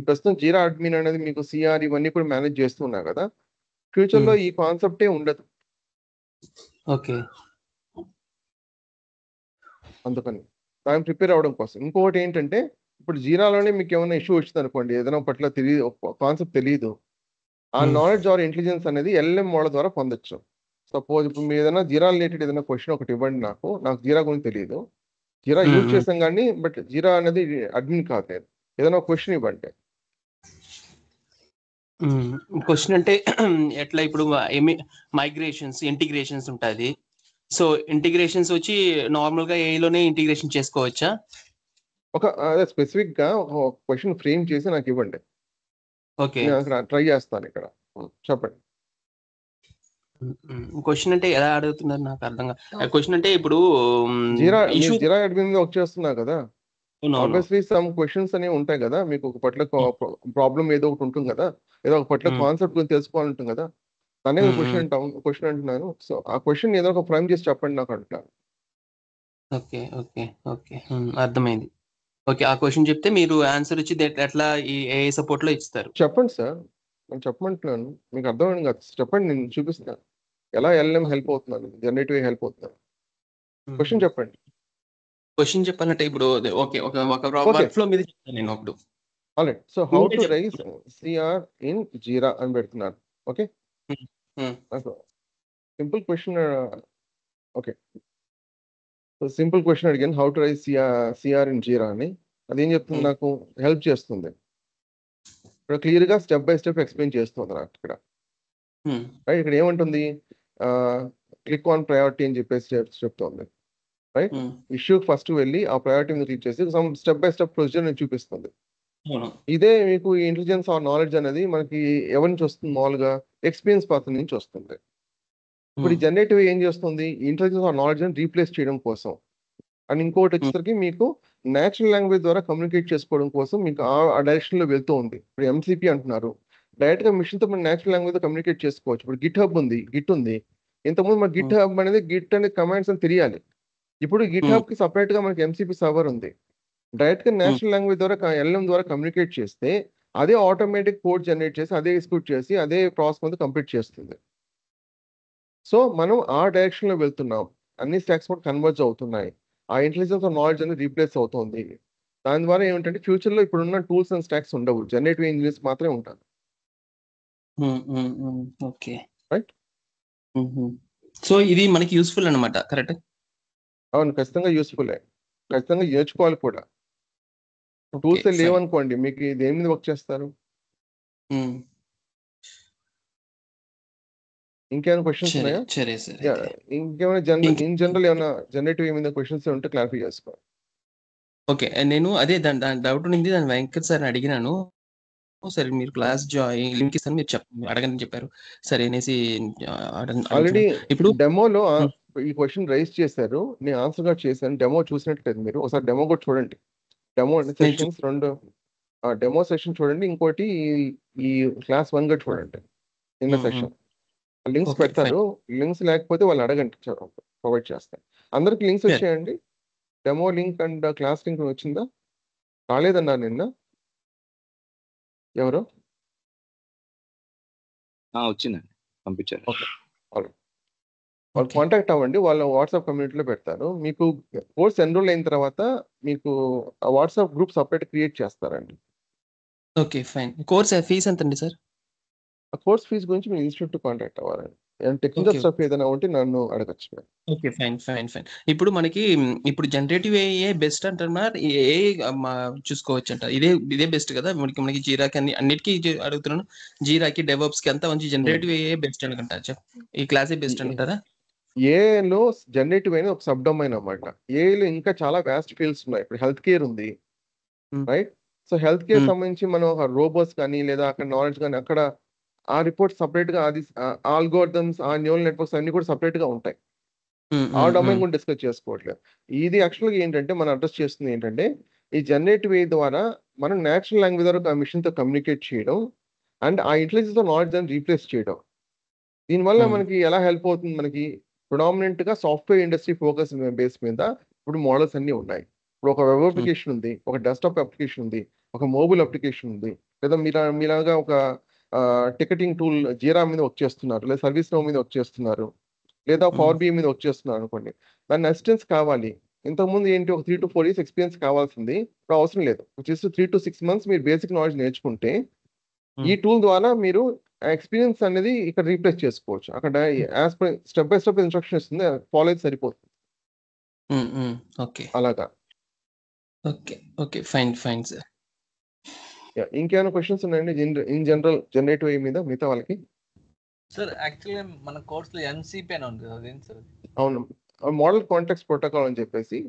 [SPEAKER 1] ప్రస్తుతం జీరా అడ్మిన్ అనేది మీకు CR ఇవన్నీ కూడా మేనేజ్ చేస్తున్నారు కదా, ఫ్యూచర్లో ఈ కాన్సెప్టే ఉండదు.
[SPEAKER 4] ఓకే,
[SPEAKER 1] అందుకని దాన్ని ప్రిపేర్ అవ్వడం కోసం. ఇంకొకటి ఏంటంటే ఇప్పుడు జీరాలోనే మీకు ఏమైనా ఇష్యూ వచ్చింది అనుకోండి, ఏదైనా పట్ల తెలియదు, కాన్సెప్ట్ తెలియదు, ఆ నాలెడ్జ్ ఆర్ ఇంటెలిజెన్స్ అనేది LLM మోడల్ ద్వారా పొందొచ్చు. సపోజ్ ఇప్పుడు మీరు ఏదైనా జీరా రిలేటెడ్ ఏదైనా క్వశ్చన్ ఒకటి ఇవ్వండి, నాకు జీరా గురించి తెలియదు, జీరా యూజ్ చేసాం కానీ బట్ జీరా అనేది అడ్మిన్ కాదు, నేను ఏదైనా క్వశ్చన్ ఇవ్వండి.
[SPEAKER 4] క్వశ్చన్ అంటే ఎట్లా ఇప్పుడు మైగ్రేషన్స్ ఇంటిగ్రేషన్స్ ఉంటుంది. సో ఇంటిగ్రేషన్స్ వచ్చి నార్మల్ గా ఏలోనే ఇంటిగ్రేషన్ చేసుకోవచ్చా?
[SPEAKER 1] ఒక స్పెసిఫిక్ గా ఒక క్వశ్చన్ ఫ్రేమ్ చేసి నాకు ఇవ్వండి,
[SPEAKER 4] ఓకే
[SPEAKER 1] ట్రై చేస్తాను. ఇక్కడ చెప్పండి.
[SPEAKER 4] క్వశ్చన్ అంటే ఎలా అడుగుతున్నారు నాకు అర్థం కాదు. క్వశ్చన్ అంటే ఇప్పుడు
[SPEAKER 1] జీరా అడ్మిన్ వర్క్ చేస్తున్నారు కదా, ఆబ్వియస్లీ సమ్ క్వశ్చన్స్ అనేవి ఉంటాయి కదా, మీకు ఒక పట్ల ప్రాబ్లం ఏదో ఒకటి ఉంటుంది కదా, ఏదో ఒక పట్ల కాన్సెప్ట్ గురించి తెలుసుకోవాలంటుంది కదా, దానే క్వశ్చన్ అంటున్నాను. సో ఆ క్వశ్చన్ ఏదో ఒక ఫ్రేమ్ చేసి చెప్పండి నాకు అంటున్నాను.
[SPEAKER 4] ఓకే ఓకే ఓకే అర్థమైంది. ఓకే, ఆ క్వశ్చన్ చెప్తే మీరు ఆన్సర్ వచ్చి ఎట్లా ఈ AI సపోర్ట్ లో ఇస్తారు.
[SPEAKER 1] చెప్పండి సార్, నేను చెప్పమంటున్నాను, మీకు అర్థమైంది కదా, చెప్పండి, నేను చూపిస్తాను ఎలా LLM హెల్ప్ అవుతున్నాను, జనరేటివ్ AI హెల్ప్ అవుతున్నాను. క్వశ్చన్ చెప్పండి.
[SPEAKER 4] క్వశ్చన్ చెప్పాలంటే ఇప్పుడు ఓకే ఒక వర్క్ ఫ్లో మీద చెప్తాను నేను ఇప్పుడు.
[SPEAKER 1] Alright, so how to raise CR in Jira అని పెడుతున్నాను. Okay, simple question. Okay, so simple question అడిగాను, how to raise CR in Jira అని. అదేం చెప్తుంది, నాకు హెల్ప్ చేస్తుంది. ఇక్కడ క్లియర్ గా స్టెప్ బై స్టెప్ ఎక్స్ప్లెయిన్ చేస్తుంది నాకు. ఇక్కడ ఏమంటుంది, క్లిక్ ఆన్ ప్రయారిటీ అని చెప్పేసి చెప్తుంది. రైట్, ఇష్యూ ఫస్ట్ వెళ్ళి ఆ ప్రయారిటీ మీద క్లిక్ చేసి some step by step procedure నేను చూపిస్తుంది. ఇదే మీకు ఇంటెలిజెన్స్ ఆర్ నాలెడ్జ్ అనేది మనకి ఎవరి నుంచి వస్తుంది, మామూలుగా ఎక్స్పీరియన్స్ పర్సన్ నుంచి వస్తుంది. ఇప్పుడు ఈ జనరేటివ్ ఏం చేస్తుంది, ఇంటెలిజెన్స్ ఆర్ నాలెడ్జ్ అని రీప్లేస్ చేయడం కోసం. అండ్ ఇంకోటి వచ్చేసరికి మీకు నేచురల్ లాంగ్వేజ్ ద్వారా కమ్యూనికేట్ చేసుకోవడం కోసం మీకు ఆ డైరెక్షన్ లో వెళ్తూ ఉంది. ఇప్పుడు MCP అంటున్నారు, డైరెక్ట్ గా మిషన్ తో మనం నేచురల్ లాంగ్వేజ్ తో కమ్యూనికేట్ చేసుకోవచ్చు. ఇప్పుడు గిట్ ఉంది, ఇంతకుముందు మన గిట్ అనేది కమాండ్స్ అని తెలియాలి. ఇప్పుడు గిట్ కి సపరేట్ గా మనకి MCP సర్వర్ ఉంది. డైరెక్ట్ గా నేచురల్ లాంగ్వేజ్ ద్వారా LLM ద్వారా కమ్యూనికేట్ చేస్తే అదే ఆటోమేటిక్ కోడ్ జనరేట్ చేసి అదే ఎగ్జిక్యూట్ చేసి అదే ప్రాసెస్ అంతా కంప్లీట్ చేస్తుంది. సో మనం ఆ డైరెక్షన్లో వెళ్తున్నాం. అన్ని స్టాక్స్ కూడా కన్వర్జ్ అవుతున్నాయి. ఆ ఇంటెలిజెన్స్ ఆఫ్ నాలెడ్జ్ అనేది రీప్లేస్ అవుతుంది. దాని ద్వారా ఏమిటంటే ఫ్యూచర్లో ఇప్పుడున్న టూల్స్ అండ్ స్టాక్స్ ఉండవు, జనరేటివ్ ఇంజనీర్స్ మాత్రమే ఉంటారు.
[SPEAKER 4] Okay
[SPEAKER 1] right.
[SPEAKER 4] సో ఇది మనకి యూస్ఫుల్ అనమాట, కరెక్ట్?
[SPEAKER 1] అవును, ఖచ్చితంగా యూస్ఫుల్. ఖచ్చితంగా నేర్చుకోవాలి కూడా.
[SPEAKER 4] Okay
[SPEAKER 1] tools
[SPEAKER 4] fine.
[SPEAKER 1] లేవనుకోండి మీకు దేని మీద వర్క్ చేస్తారు? ఇంకేమైనా క్వశ్చన్స్
[SPEAKER 4] సరే
[SPEAKER 1] ఉన్నాయా?
[SPEAKER 4] సరే సార్.
[SPEAKER 1] యా,
[SPEAKER 4] అయితే
[SPEAKER 1] ఇంకేమైనా
[SPEAKER 4] ఇంక-
[SPEAKER 1] ఇన్ జనరల్ ఏమైనా జనరేటివ్ ఏమైనా క్వశ్చన్స్ ఉంటే క్లారిఫై చేసుకో.
[SPEAKER 4] ఓకే, నేను అదే దాని డౌట్ ఉంది, దాని వెంకట్ సార్ అడిగినాను. సరే మీరు క్లాస్ జాయిన్ లింక్ ఇస్తాను, మీరు అడగని చెప్పారు. సరే అనేసి
[SPEAKER 1] ఆల్రెడీ
[SPEAKER 4] ఇప్పుడు
[SPEAKER 1] డెమోలో
[SPEAKER 4] ఉమ్,
[SPEAKER 1] ఈ క్వశ్చన్ రైజ్ చేశారు, నేను ఆన్సర్ గా చేశాను. డెమో చూసినట్లేదు మీరు, ఒకసారి డెమో కూడా చూడండి. డెమో
[SPEAKER 4] నేను
[SPEAKER 1] సెషన్స్ రెండు, డెమో సెషన్ చూడండి, ఇంకోటి ఈ క్లాస్ 1 గా చూడండి, నిన్న సెషన్. లింక్స్
[SPEAKER 4] ఓకే
[SPEAKER 1] పెడతారు, లింక్స్ లేకపోతే వాళ్ళు అడగండి, ప్రొవైడ్ చేస్తాను. అందరికి లింక్స్
[SPEAKER 4] Sure.
[SPEAKER 1] వచ్చాయండి? Demo link and class link వచ్చిందా? రాలేదన్నారు నిన్న ఎవరు?
[SPEAKER 3] వచ్చిందండి, పంపించారు.
[SPEAKER 1] ఓకే, వాళ్ళు కాంటాక్ట్ అవ్వండి, వాళ్ళ వాట్సాప్ కమ్యూనిటీలో పెడతారు. మీకు కోర్స్ ఎన్రోల్ అయిన తర్వాత మీకు ఆ వాట్సాప్ గ్రూప్ సపరేట్ క్రియేట్ చేస్తారండి.
[SPEAKER 4] Okay fine. కోర్స్ ఫీజ్ ఎంత అండి సార్?
[SPEAKER 1] ఆ కోర్స్ ఫీజు గురించి మీరు ఇన్స్టిట్యూట్ కాంటాక్ట్ అవ్వాలండి. టెక్నికల్
[SPEAKER 4] ఓకే
[SPEAKER 1] స్టఫ్ ఏదైనా ఉంటే నన్ను అడగచ్చు.
[SPEAKER 4] Okay fine fine fine. ఇప్పుడు మనకి ఇప్పుడు జనరేటివ్ ఏ బెస్ట్ అంటున్నారు, ఏ చూసుకోవచ్చు అంటారు? ఇదే బెస్ట్ కదా మనకి జీరాకి అన్నిటికీ అడుగుతున్నాను. జీరాకి డెవలప్స్ కి అంతా మంచి జనరేటివ్ ఏ బెస్ట్ అనుకుంటారు? ఈ క్లాసే బెస్ట్ అంటారా?
[SPEAKER 1] ఏలో జనరేటివ్ అయిన ఒక సబ్ డొమైన్ అన్నమాట. ఏలో ఇంకా చాలా వ్యాస్ట్ ఫీల్డ్స్ ఉన్నాయి. ఇప్పుడు హెల్త్ కేర్ ఉంది, రైట్? సో హెల్త్ కేర్ సంబంధించి మనం ఒక రోబోట్స్ కానీ లేదా అక్కడ నాలెడ్జ్ కానీ అక్కడ ఆ రిపోర్ట్ సపరేట్ గా, అది ఆల్గోరిథమ్స్, ఆ న్యూరల్ నెట్వర్క్స్ అన్ని కూడా సపరేట్ గా ఉంటాయి. ఆ డొమైన్ కూడా డిస్కస్ చేసుకోవట్లేదు. ఇది యాక్చువల్గా ఏంటంటే మనం అడ్రస్ చేస్తుంది ఏంటంటే ఈ జనరేటివ్ ఏ ద్వారా మనం నేచురల్ లాంగ్వేజ్ ద్వారా మిషన్ తో కమ్యూనికేట్ చేయడం అండ్ ఆ ఇంటెలిజెన్స్ తో నాలెడ్జ్ అని రీప్లేస్ చేయడం. దీనివల్ల మనకి ఎలా హెల్ప్ అవుతుంది? మనకి ప్రొడామినెంట్ గా సాఫ్ట్వేర్ ఇండస్ట్రీ ఫోకస్ బేస్ మీద ఇప్పుడు మోడల్స్ అన్ని ఉన్నాయి. ఇప్పుడు ఒక వెబ్ అప్లికేషన్ ఉంది, ఒక డెస్క్టాప్ అప్లికేషన్ ఉంది, ఒక మొబైల్ అప్లికేషన్ ఉంది, లేదా మీలాగా ఒక టికెటింగ్ టూల్ జీరా మీద వర్క్ చేస్తున్నారు, లేదా సర్వీస్ నో మీద వర్క్ చేస్తున్నారు, లేదా పవర్ బిఐ మీద వర్క్ చేస్తున్నారు అనుకోండి. దాని అసిస్టెన్స్ కావాలి. ఇంతకుముందు ఏంటి, ఒక 3 to 4 years ఎక్స్పీరియన్స్ కావాల్సింది, ఇప్పుడు అవసరం లేదు. జస్ట్ 3 to 6 months మీరు బేసిక్ నాలెడ్జ్ నేర్చుకుంటే ఈ టూల్ ద్వారా మీరు ఎక్స్పీరియన్స్ అనేది ఇక్కడ రీప్లేస్ చేసుకోవచ్చు. అక్కడ as per step by step instruction ఇస్తుంది, ఫాలో అయితే సరిపోతుంది.
[SPEAKER 4] ఓకే
[SPEAKER 1] అలాగా.
[SPEAKER 4] Okay okay fine fine sir.
[SPEAKER 1] ఇంకేమైనా క్వశ్చన్స్ ఉన్నాయండి ఇన్ జనరల్ జనరేటివ్ ఏ మీద మిగతా వాళ్ళకి?
[SPEAKER 5] సార్ యాక్చువల్గా మన కోర్సులో ఎంసీపీ అని ఉంది, అదేంటి సార్?
[SPEAKER 1] అవును, మోడల్ కాంటాక్ట్స్ ప్రోటోకాల్ అని చెప్పేసి,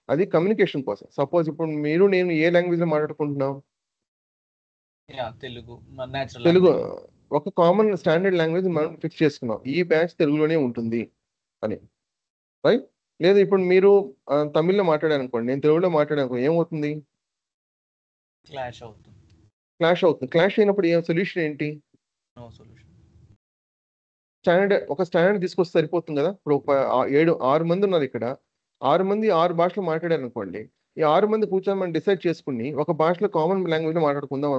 [SPEAKER 1] అది కమ్యూనికేషన్ కోసం. సపోజ్ ఇప్పుడు మీరు నేను ఏ లాంగ్వేజ్ లో మాట్లాడుకుంటున్నాం?
[SPEAKER 5] తెలుగు, నేచురల్
[SPEAKER 1] తెలుగు. ఒక కామన్ స్టాండర్డ్ లాంగ్వేజ్ మనం ఫిక్స్ చేసుకున్నాం, ఈ బ్యాచ్ తెలుగులోనే ఉంటుంది అని, రైట్? లేదా ఇప్పుడు మీరు తమిళ్లో మాట్లాడారనుకోండి, నేను తెలుగులో మాట్లాడాను, ఏమవుతుంది?
[SPEAKER 5] క్లాష్ అవుతుంది.
[SPEAKER 1] క్లాష్ అవుతుంది. క్లాష్ అయినప్పుడు సొల్యూషన్ ఏంటి?
[SPEAKER 5] No solution.
[SPEAKER 1] ఒక స్టాండర్డ్ తీసుకొస్తే సరిపోతుంది కదా. ఇప్పుడు ఒక 6 మంది ఉన్నారు ఇక్కడ, 6 మంది 6 భాషలు మాట్లాడారు అనుకోండి, ఈ 6 మంది కూర్చొని మనం డిసైడ్ చేసుకుని ఒక భాషలో కామన్ లాంగ్వేజ్ లో మాట్లాడుకుందాం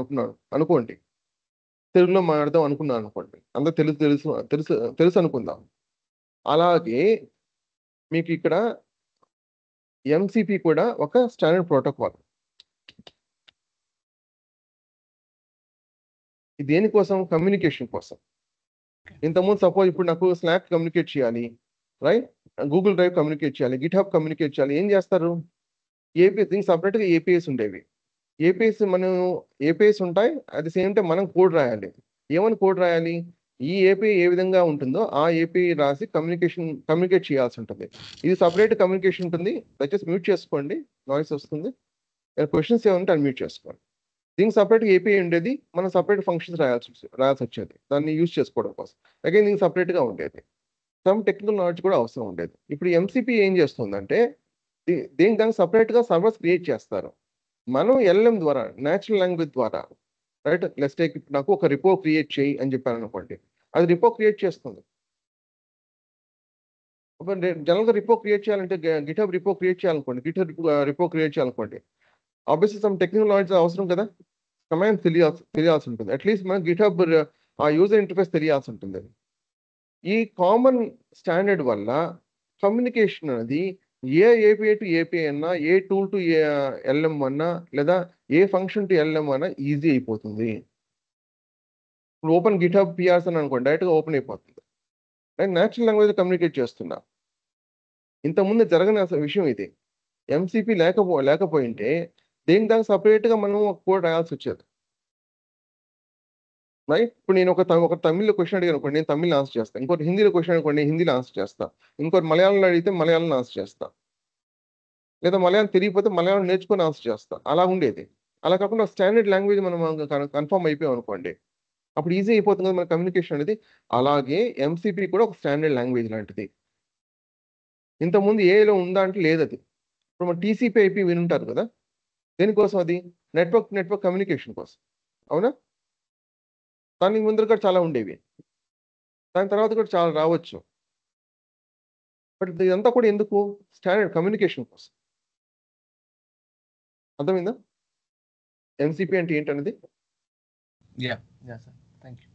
[SPEAKER 1] అనుకోండి, తెలుగులో మాట్లాడదాం అనుకున్నాను అనుకోండి, అందరూ తెలుసు తెలుసు తెలుసు తెలుసు అనుకుందాం. అలాగే మీకు ఇక్కడ ఎంసిపి కూడా ఒక స్టాండర్డ్ ప్రోటోకాల్. దేనికోసం? కమ్యూనికేషన్ కోసం. ఇంతకుముందు సపోజ్ ఇప్పుడు నాకు స్లాక్ కమ్యూనికేట్ చేయాలి, రైట్? గూగుల్ డ్రైవ్ కమ్యూనికేట్ చేయాలి, గిట్ హబ్ కమ్యూనికేట్ చేయాలి. ఏం చేస్తారు? దీనికి సపరేట్గా ఏపీఎస్ ఉండేవి. ఏపీఎస్ ఉంటాయి, అట్ ది సేమ్ టైం మనం కోడ్ రాయాలి. ఏమని కోడ్ రాయాలి? ఈ ఏపీఐ ఏ విధంగా ఉంటుందో ఆ ఏపీఐ రాసి కమ్యూనికేట్ చేయాల్సి ఉంటుంది. ఇది సపరేట్ కమ్యూనికేషన్ ఉంటుంది. దయచేసి మ్యూట్ చేసుకోండి, నాయిస్ వస్తుంది. క్వశ్చన్స్ ఏమంటే అది మ్యూట్ చేసుకోండి. దీనికి సపరేట్గా ఏపీఐ ఉండేది, మనం సపరేట్ ఫంక్షన్స్ రాయాల్సి వచ్చేది దాన్ని యూజ్ చేసుకోవడం కోసం. అగైన్ దీనికి సపరేట్గా ఉండేది. సమ్ టెక్నికల్ నాలెడ్జ్ కూడా అవసరం ఉండేది. ఇప్పుడు ఎంసీపీ ఏం చేస్తుందంటే దానికి సపరేట్గా సర్వర్స్ క్రియేట్ చేస్తారు. మనం ఎల్ఎం ద్వారా, నేచురల్ లాంగ్వేజ్ ద్వారా, రైట్? లెట్స్ టేక్, నాకు ఒక రిపో క్రియేట్ చేయి అని చెప్పాను అనుకోండి, అది రిపో క్రియేట్ చేస్తుంది. జనరల్గా రిపో క్రియేట్ చేయాలంటే గిట్హబ్ రిపో క్రియేట్ చేయాలనుకోండి, రిపో క్రియేట్ చేయాలనుకోండి, ఆబ్వియస్లీ సమ్ టెక్నికల్ నాలెడ్జ్ అవసరం కదా. కమాండ్స్ తెలియాల్సి ఉంటుంది. అట్లీస్ట్ మనకు గిట్హబ్ ఆ యూజర్ ఇంటర్ఫేస్ తెలియాల్సి ఉంటుంది. ఈ కామన్ స్టాండర్డ్ వల్ల కమ్యూనికేషన్ అనేది ఏ ఏపీఐ టు ఏపీఐ అన్నా, ఏ టూల్ టు ఎల్ఎం అన్నా, లేదా ఏ ఫంక్షన్ టు ఎల్ఎం అన్నా ఈజీ అయిపోతుంది. ఇప్పుడు ఓపెన్ గిట్హబ్ పిఆర్స్ అని అనుకోండి, డైరెక్ట్గా ఓపెన్ అయిపోతుంది. నేను నేచురల్ లాంగ్వేజ్ కమ్యూనికేట్ చేస్తున్నా. ఇంతకుముందు జరగని అసలు విషయం ఇది. ఎంసీపీ లేకపోయింటే దానికి సపరేట్గా మనం ఒక కోడ్ రాయాల్సి వచ్చేది. రైట్? ఇప్పుడు నేను ఒక తమిళ్లో క్వశ్చన్ అడిగాను అనుకోండి, నేను తమిళ్ ఆన్సర్ చేస్తాను. ఇంకోటి హిందీలో క్వశ్చన్ అనుకోండి, నేను హిందీలో ఆన్సర్ చేస్తాను. ఇంకోటి మలయాళంలో అడిగితే మలయాళంలో ఆన్సర్ చేస్తాను. లేదా మలయాళం తెలియకపోతే మలయాళం నేర్చుకొని ఆన్సర్ చేస్తాను. అలా ఉండేది. అలా కాకుండా స్టాండర్డ్ లాంగ్వేజ్ మనం కన్ఫర్మ్ అయిపోయాం అనుకోండి, అప్పుడు ఈజీ అయిపోతుంది కదా మన కమ్యూనికేషన్ అనేది. అలాగే ఎంసీపీ కూడా ఒక స్టాండర్డ్ లాంగ్వేజ్ లాంటిది. ఇంతకుముందు ఏలో ఉందా అంటే లేదు. అది ఇప్పుడు మన టీసీపీ ఐపీ వినుంటారు కదా, దేనికోసం? అది నెట్వర్క్ కమ్యూనికేషన్ కోసం, అవునా? దానికి ముందర కూడా చాలా ఉండేవి, దాని తర్వాత కూడా చాలా రావచ్చు. బట్ ఇదంతా కూడా ఎందుకు? స్టాండర్డ్ కమ్యూనికేషన్ కోసం. అర్థమైందా ఎంసీపీ అంటే ఏంటనేది?
[SPEAKER 5] Yeah sir, thank you.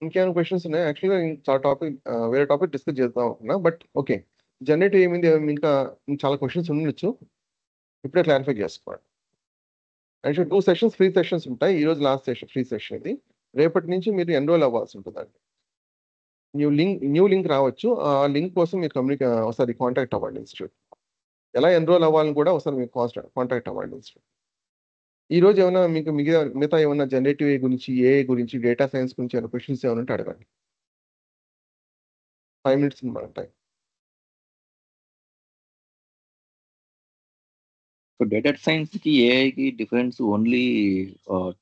[SPEAKER 1] ఇంకేమైనా క్వశ్చన్స్ ఉన్నాయి? యాక్చువల్గా చాలా టాపిక్ వేరే టాపిక్ డిస్కస్ చేద్దాం అనుకున్నా, బట్ ఓకే. జనరేటివ్ ఏమైంది, ఇంకా చాలా క్వశ్చన్స్ ఉండొచ్చు, ఇప్పుడే క్లారిఫై చేసుకోండి. యాక్చువల్ 2 సెషన్స్ ఫ్రీ సెషన్స్ ఉంటాయి. ఈరోజు లాస్ట్ సెషన్ ఫ్రీ సెషన్ ఇది. రేపటి నుంచి మీరు ఎన్రోల్ అవ్వాల్సి ఉంటుందండి. న్యూ లింక్ రావచ్చు. ఆ లింక్ కోసం మీరు ఒకసారి కాంటాక్ట్ అవ్వండి ఇన్స్టిట్యూట్. ఎలా ఎన్రోల్ అవ్వాలని కూడా ఒకసారి మీరు కాంటాక్ట్ అవ్వండి ఇన్స్టిట్యూట్. ఈ రోజు ఏమైనా మీకు మిగతా ఏమైనా జనరేటివ్ ఏ గురించి, ఏఐ గురించి, డేటా సైన్స్ గురించి ఏమైనా క్వశ్చన్స్ ఏమైనా ఉంటే అడగండి. 5 minutes మన టైం.
[SPEAKER 3] సో డేటా సైన్స్ కి ఏఐకి డిఫరెన్స్ ఓన్లీ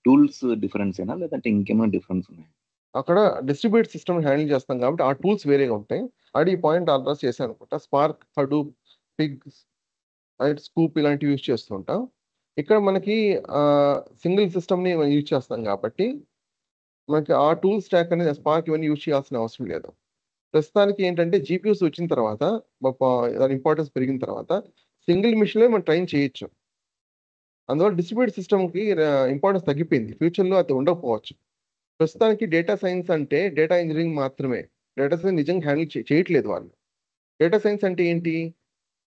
[SPEAKER 3] టూల్స్ డిఫరెన్స్ ఏనా, లేదంటే ఇంకేమైనా డిఫరెన్స్ ఉన్నాయి?
[SPEAKER 1] అక్కడ డిస్ట్రిబ్యూట్ సిస్టమ్ హ్యాండిల్ చేస్తాం కాబట్టి ఆ టూల్స్ వేరేగా ఉంటాయి. ఈ పాయింట్ అడ్రస్ చేశాను అనుకుంటా. స్పార్క్, హడూప్, పిగ్, స్కూప్ ఇలాంటివి యూజ్ చేస్తుంటాం. ఇక్కడ మనకి సింగిల్ సిస్టమ్ని యూజ్ చేస్తాం కాబట్టి మనకి ఆ టూల్ స్టాక్ అనేది స్పార్క్ ఇవన్నీ యూజ్ చేయాల్సిన అవసరం లేదు. ప్రస్తుతానికి ఏంటంటే జీపీయూస్ వచ్చిన తర్వాత, దాని ఇంపార్టెన్స్ పెరిగిన తర్వాత సింగిల్ మిషన్లో మనం ట్రైన్ చేయొచ్చు. అందువల్ల డిస్ట్రిబ్యూట్ సిస్టమ్కి ఇంపార్టెన్స్ తగ్గిపోయింది. ఫ్యూచర్లో అది ఉండకపోవచ్చు. ప్రస్తుతానికి డేటా సైన్స్ అంటే డేటా ఇంజనీరింగ్ మాత్రమే. డేటా సైన్స్ నిజంగా హ్యాండిల్ చేయట్లేదు వాళ్ళు. డేటా సైన్స్ అంటే ఏంటి?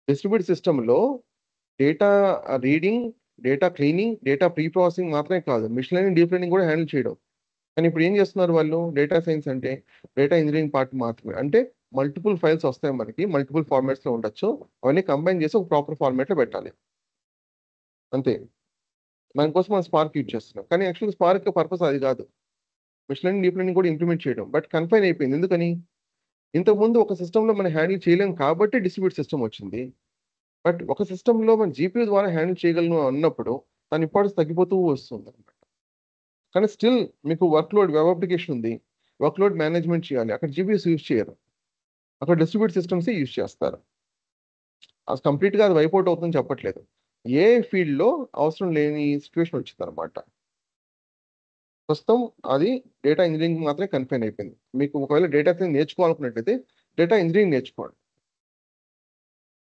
[SPEAKER 1] డిస్ట్రిబ్యూట్ సిస్టంలో data reading, data cleaning, data pre processing మాత్రమే కాదు, మిషన్ లెర్నింగ్, డీప్ లెర్నింగ్ కూడా హ్యాండిల్ చేయడం. కానీ ఇప్పుడు ఏం చేస్తున్నారు వాళ్ళు? డేటా సైన్స్ అంటే డేటా ఇంజనీరింగ్ పార్ట్ మాత్రమే. అంటే మల్టిపుల్ ఫైల్స్ వస్తాయి మనకి, మల్టిపుల్ ఫార్మాట్స్లో ఉండొచ్చు. అవన్నీ కంబైన్ చేసి ఒక ప్రాపర్ ఫార్మాట్లో పెట్టాలి, అంతే. దానికోసం మనం స్పార్క్ యూజ్ చేస్తున్నాం. కానీ యాక్చువల్గా స్పార్క్ పర్పస్ అది కాదు. మిషన్ లెర్నింగ్, డీప్ లెర్నింగ్ కూడా ఇంప్లిమెంట్ చేయడం, బట్ కన్ఫైన్ అయిపోయింది. ఎందుకని? ఇంతకుముందు ఒక సిస్టంలో మనం హ్యాండిల్ చేయలేం కాబట్టి డిస్ట్రిబ్యూట్ సిస్టమ్ వచ్చింది. బట్ ఒక సిస్టంలో మనం జీపీయూ ద్వారా హ్యాండిల్ చేయగలను అన్నప్పుడు దాని ఇంపార్టెన్స్ తగ్గిపోతూ వస్తుంది అనమాట. కానీ స్టిల్ మీకు వర్క్లోడ్, వెబ్ అప్లికేషన్ ఉంది, వర్క్లోడ్ మేనేజ్మెంట్ చేయాలి, అక్కడ జీపీయూస్ యూజ్ చేయరు, అక్కడ డిస్ట్రిబ్యూట్ సిస్టమ్సే యూజ్ చేస్తారు. అది కంప్లీట్గా అది వైపౌట్ అవుతుందని చెప్పట్లేదు. ఏ ఫీల్డ్లో అవసరం లేని సిచ్యువేషన్ వచ్చింది అనమాట. ప్రస్తుతం అది డేటా ఇంజనీరింగ్ మాత్రమే కన్ఫైన్ అయిపోయింది. మీకు ఒకవేళ డేటా సైన్స్ నేర్చుకోవాలనుకున్నట్లయితే డేటా ఇంజనీరింగ్ నేర్చుకోండి.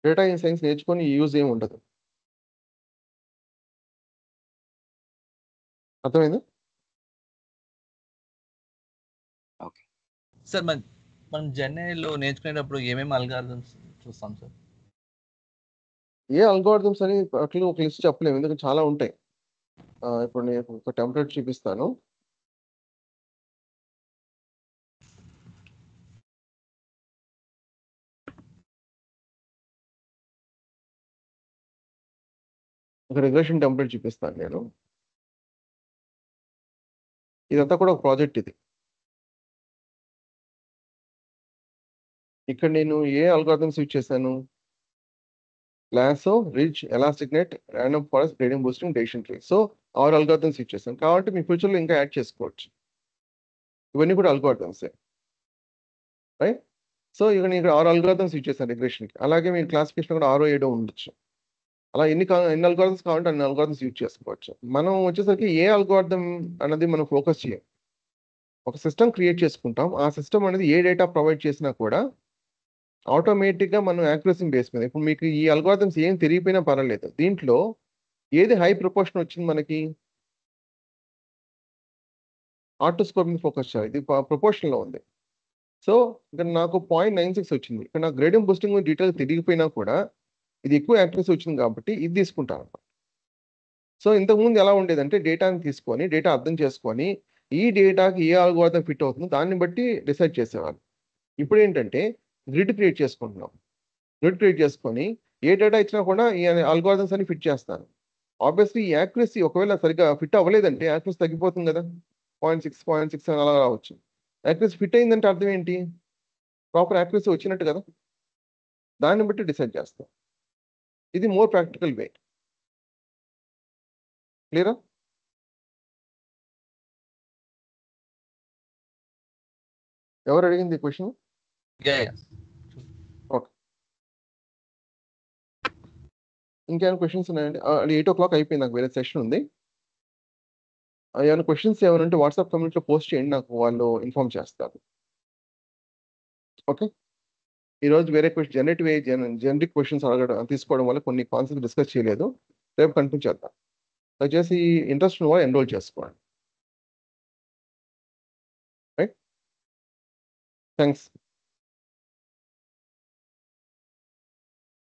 [SPEAKER 1] డేటా సైన్స్ నేర్చుకొని యూజ్ ఏమి ఉండదు. అర్థమైందా?
[SPEAKER 5] సార్ మనం జెన్ఏలో నేర్చుకునేటప్పుడు ఏమేమి అల్గారిథమ్స్ చూస్తాం సార్?
[SPEAKER 1] ఏ అల్గోరిథమ్స్ అని అట్లా ఒక లిస్ట్ చెప్పలేము, ఎందుకంటే చాలా ఉంటాయి. ఇప్పుడు నేను ఒక టెంప్లెట్ చూపిస్తాను. ఒక రిగ్రెషన్ టెంప్లెట్ చూపిస్తాను నేను. ఇదంతా కూడా ఒక ప్రాజెక్ట్. ఇది ఇక్కడ నేను ఏ అల్గోరిథమ్స్ యూజ్ చేశాను? Lasso, ridge, elastic net, random forest, gradient boosting, decision tree. So 6 algorithms use చేశాను. కాబట్టి మీ ఫ్యూచర్లో ఇంకా యాడ్ చేసుకోవచ్చు. ఇవన్నీ కూడా అల్గోరిథమ్సే, రైట్? సో ఇక్కడ నేను 6 అల్గోరిథమ్స్ యూజ్ చేశాను రిగ్రెషన్కి. అలాగే మీ క్లాసిఫికేషన్ కూడా 6 7 ఉండొచ్చు. అలా ఎన్ని అల్గోరిథమ్స్ కావాలంటే అన్ని అల్గోరిథమ్స్ యూజ్ చేసుకోవచ్చు. మనం వచ్చేసరికి ఏ అల్గోరిథం అనేది మనం ఫోకస్ చేయం. ఒక సిస్టమ్ క్రియేట్ చేసుకుంటాం. ఆ సిస్టమ్ అనేది ఏ డేటా ప్రొవైడ్ చేసినా కూడా ఆటోమేటిక్గా మనం యాక్యురసీ బేస్ మీద, ఇప్పుడు మీకు ఈ అల్గోరిథమ్స్ ఏం తెలియపోయినా పర్వాలేదు, దీంట్లో ఏది హై ప్రపోర్షన్ వచ్చింది మనకి? ఆటో స్కోర్ మీద ఫోకస్ చేయాలి. ఇది ప్రపోర్షన్లో ఉంది. సో ఇక్కడ నాకు 0.96 వచ్చింది. ఇక్కడ నాకు గ్రేడియంట్ బూస్టింగ్ డీటెయిల్ తిరిగిపోయినా కూడా ఇది ఎక్కువ యాక్యురసీ వచ్చింది కాబట్టి ఇది తీసుకుంటాను. సో ఇంతకుముందు ఎలా ఉండేదంటే డేటాని తీసుకొని డేటా అర్థం చేసుకొని ఈ డేటాకి ఏ అల్గోరిథం ఫిట్ అవుతుందో దాన్ని బట్టి డిసైడ్ చేసేవాళ్ళు. ఇప్పుడు ఏంటంటే గ్రిడ్ క్రియేట్ చేసుకుంటున్నాం. గ్రిడ్ క్రియేట్ చేసుకొని ఏ డేటా ఇచ్చినా కూడా ఈ అల్గోరిథమ్స్ అని ఫిట్ చేస్తాను. ఆబ్వియస్లీ ఈ యాక్యురసీ ఒకవేళ సరిగ్గా ఫిట్ అవ్వలేదంటే యాక్యురసీ తగ్గిపోతుంది కదా, 0.6 అని అలా రావచ్చు. యాక్యురసీ ఫిట్ అయిందంటే అర్థం ఏంటి? ప్రాపర్ యాక్యురసీ వచ్చినట్టు కదా, దాన్ని బట్టి డిసైడ్ చేస్తాం. ఇది మోర్ ప్రాక్టికల్ వే. క్లియరా? ఎవరు అడిగింది క్వశ్చన్? ఓకే, ఇంకేమైనా క్వశ్చన్స్ ఉన్నాయండి? 8 o'clock అయిపోయింది, నాకు వేరే సెషన్ ఉంది. ఏమైనా క్వశ్చన్స్ ఏమైనా ఉంటే వాట్సాప్ కమ్యూనిటీలో పోస్ట్ చేయండి, నాకు వాళ్ళు ఇన్ఫార్మ్ చేస్తారు. ఓకే, ఈరోజు వేరే క్వశ్చన్ జనరేటివ్ జనరిక్ క్వశ్చన్స్ అడగడం తీసుకోవడం వల్ల కొన్ని కాన్సెప్ట్ డిస్కస్ చేయలేదు. రేపు కంటిన్యూ చేద్దాం. దయచేసి ఇంట్రెస్ట్ ఉన్న వాళ్ళు ఎన్రోల్ చేసుకోండి. Right, thanks.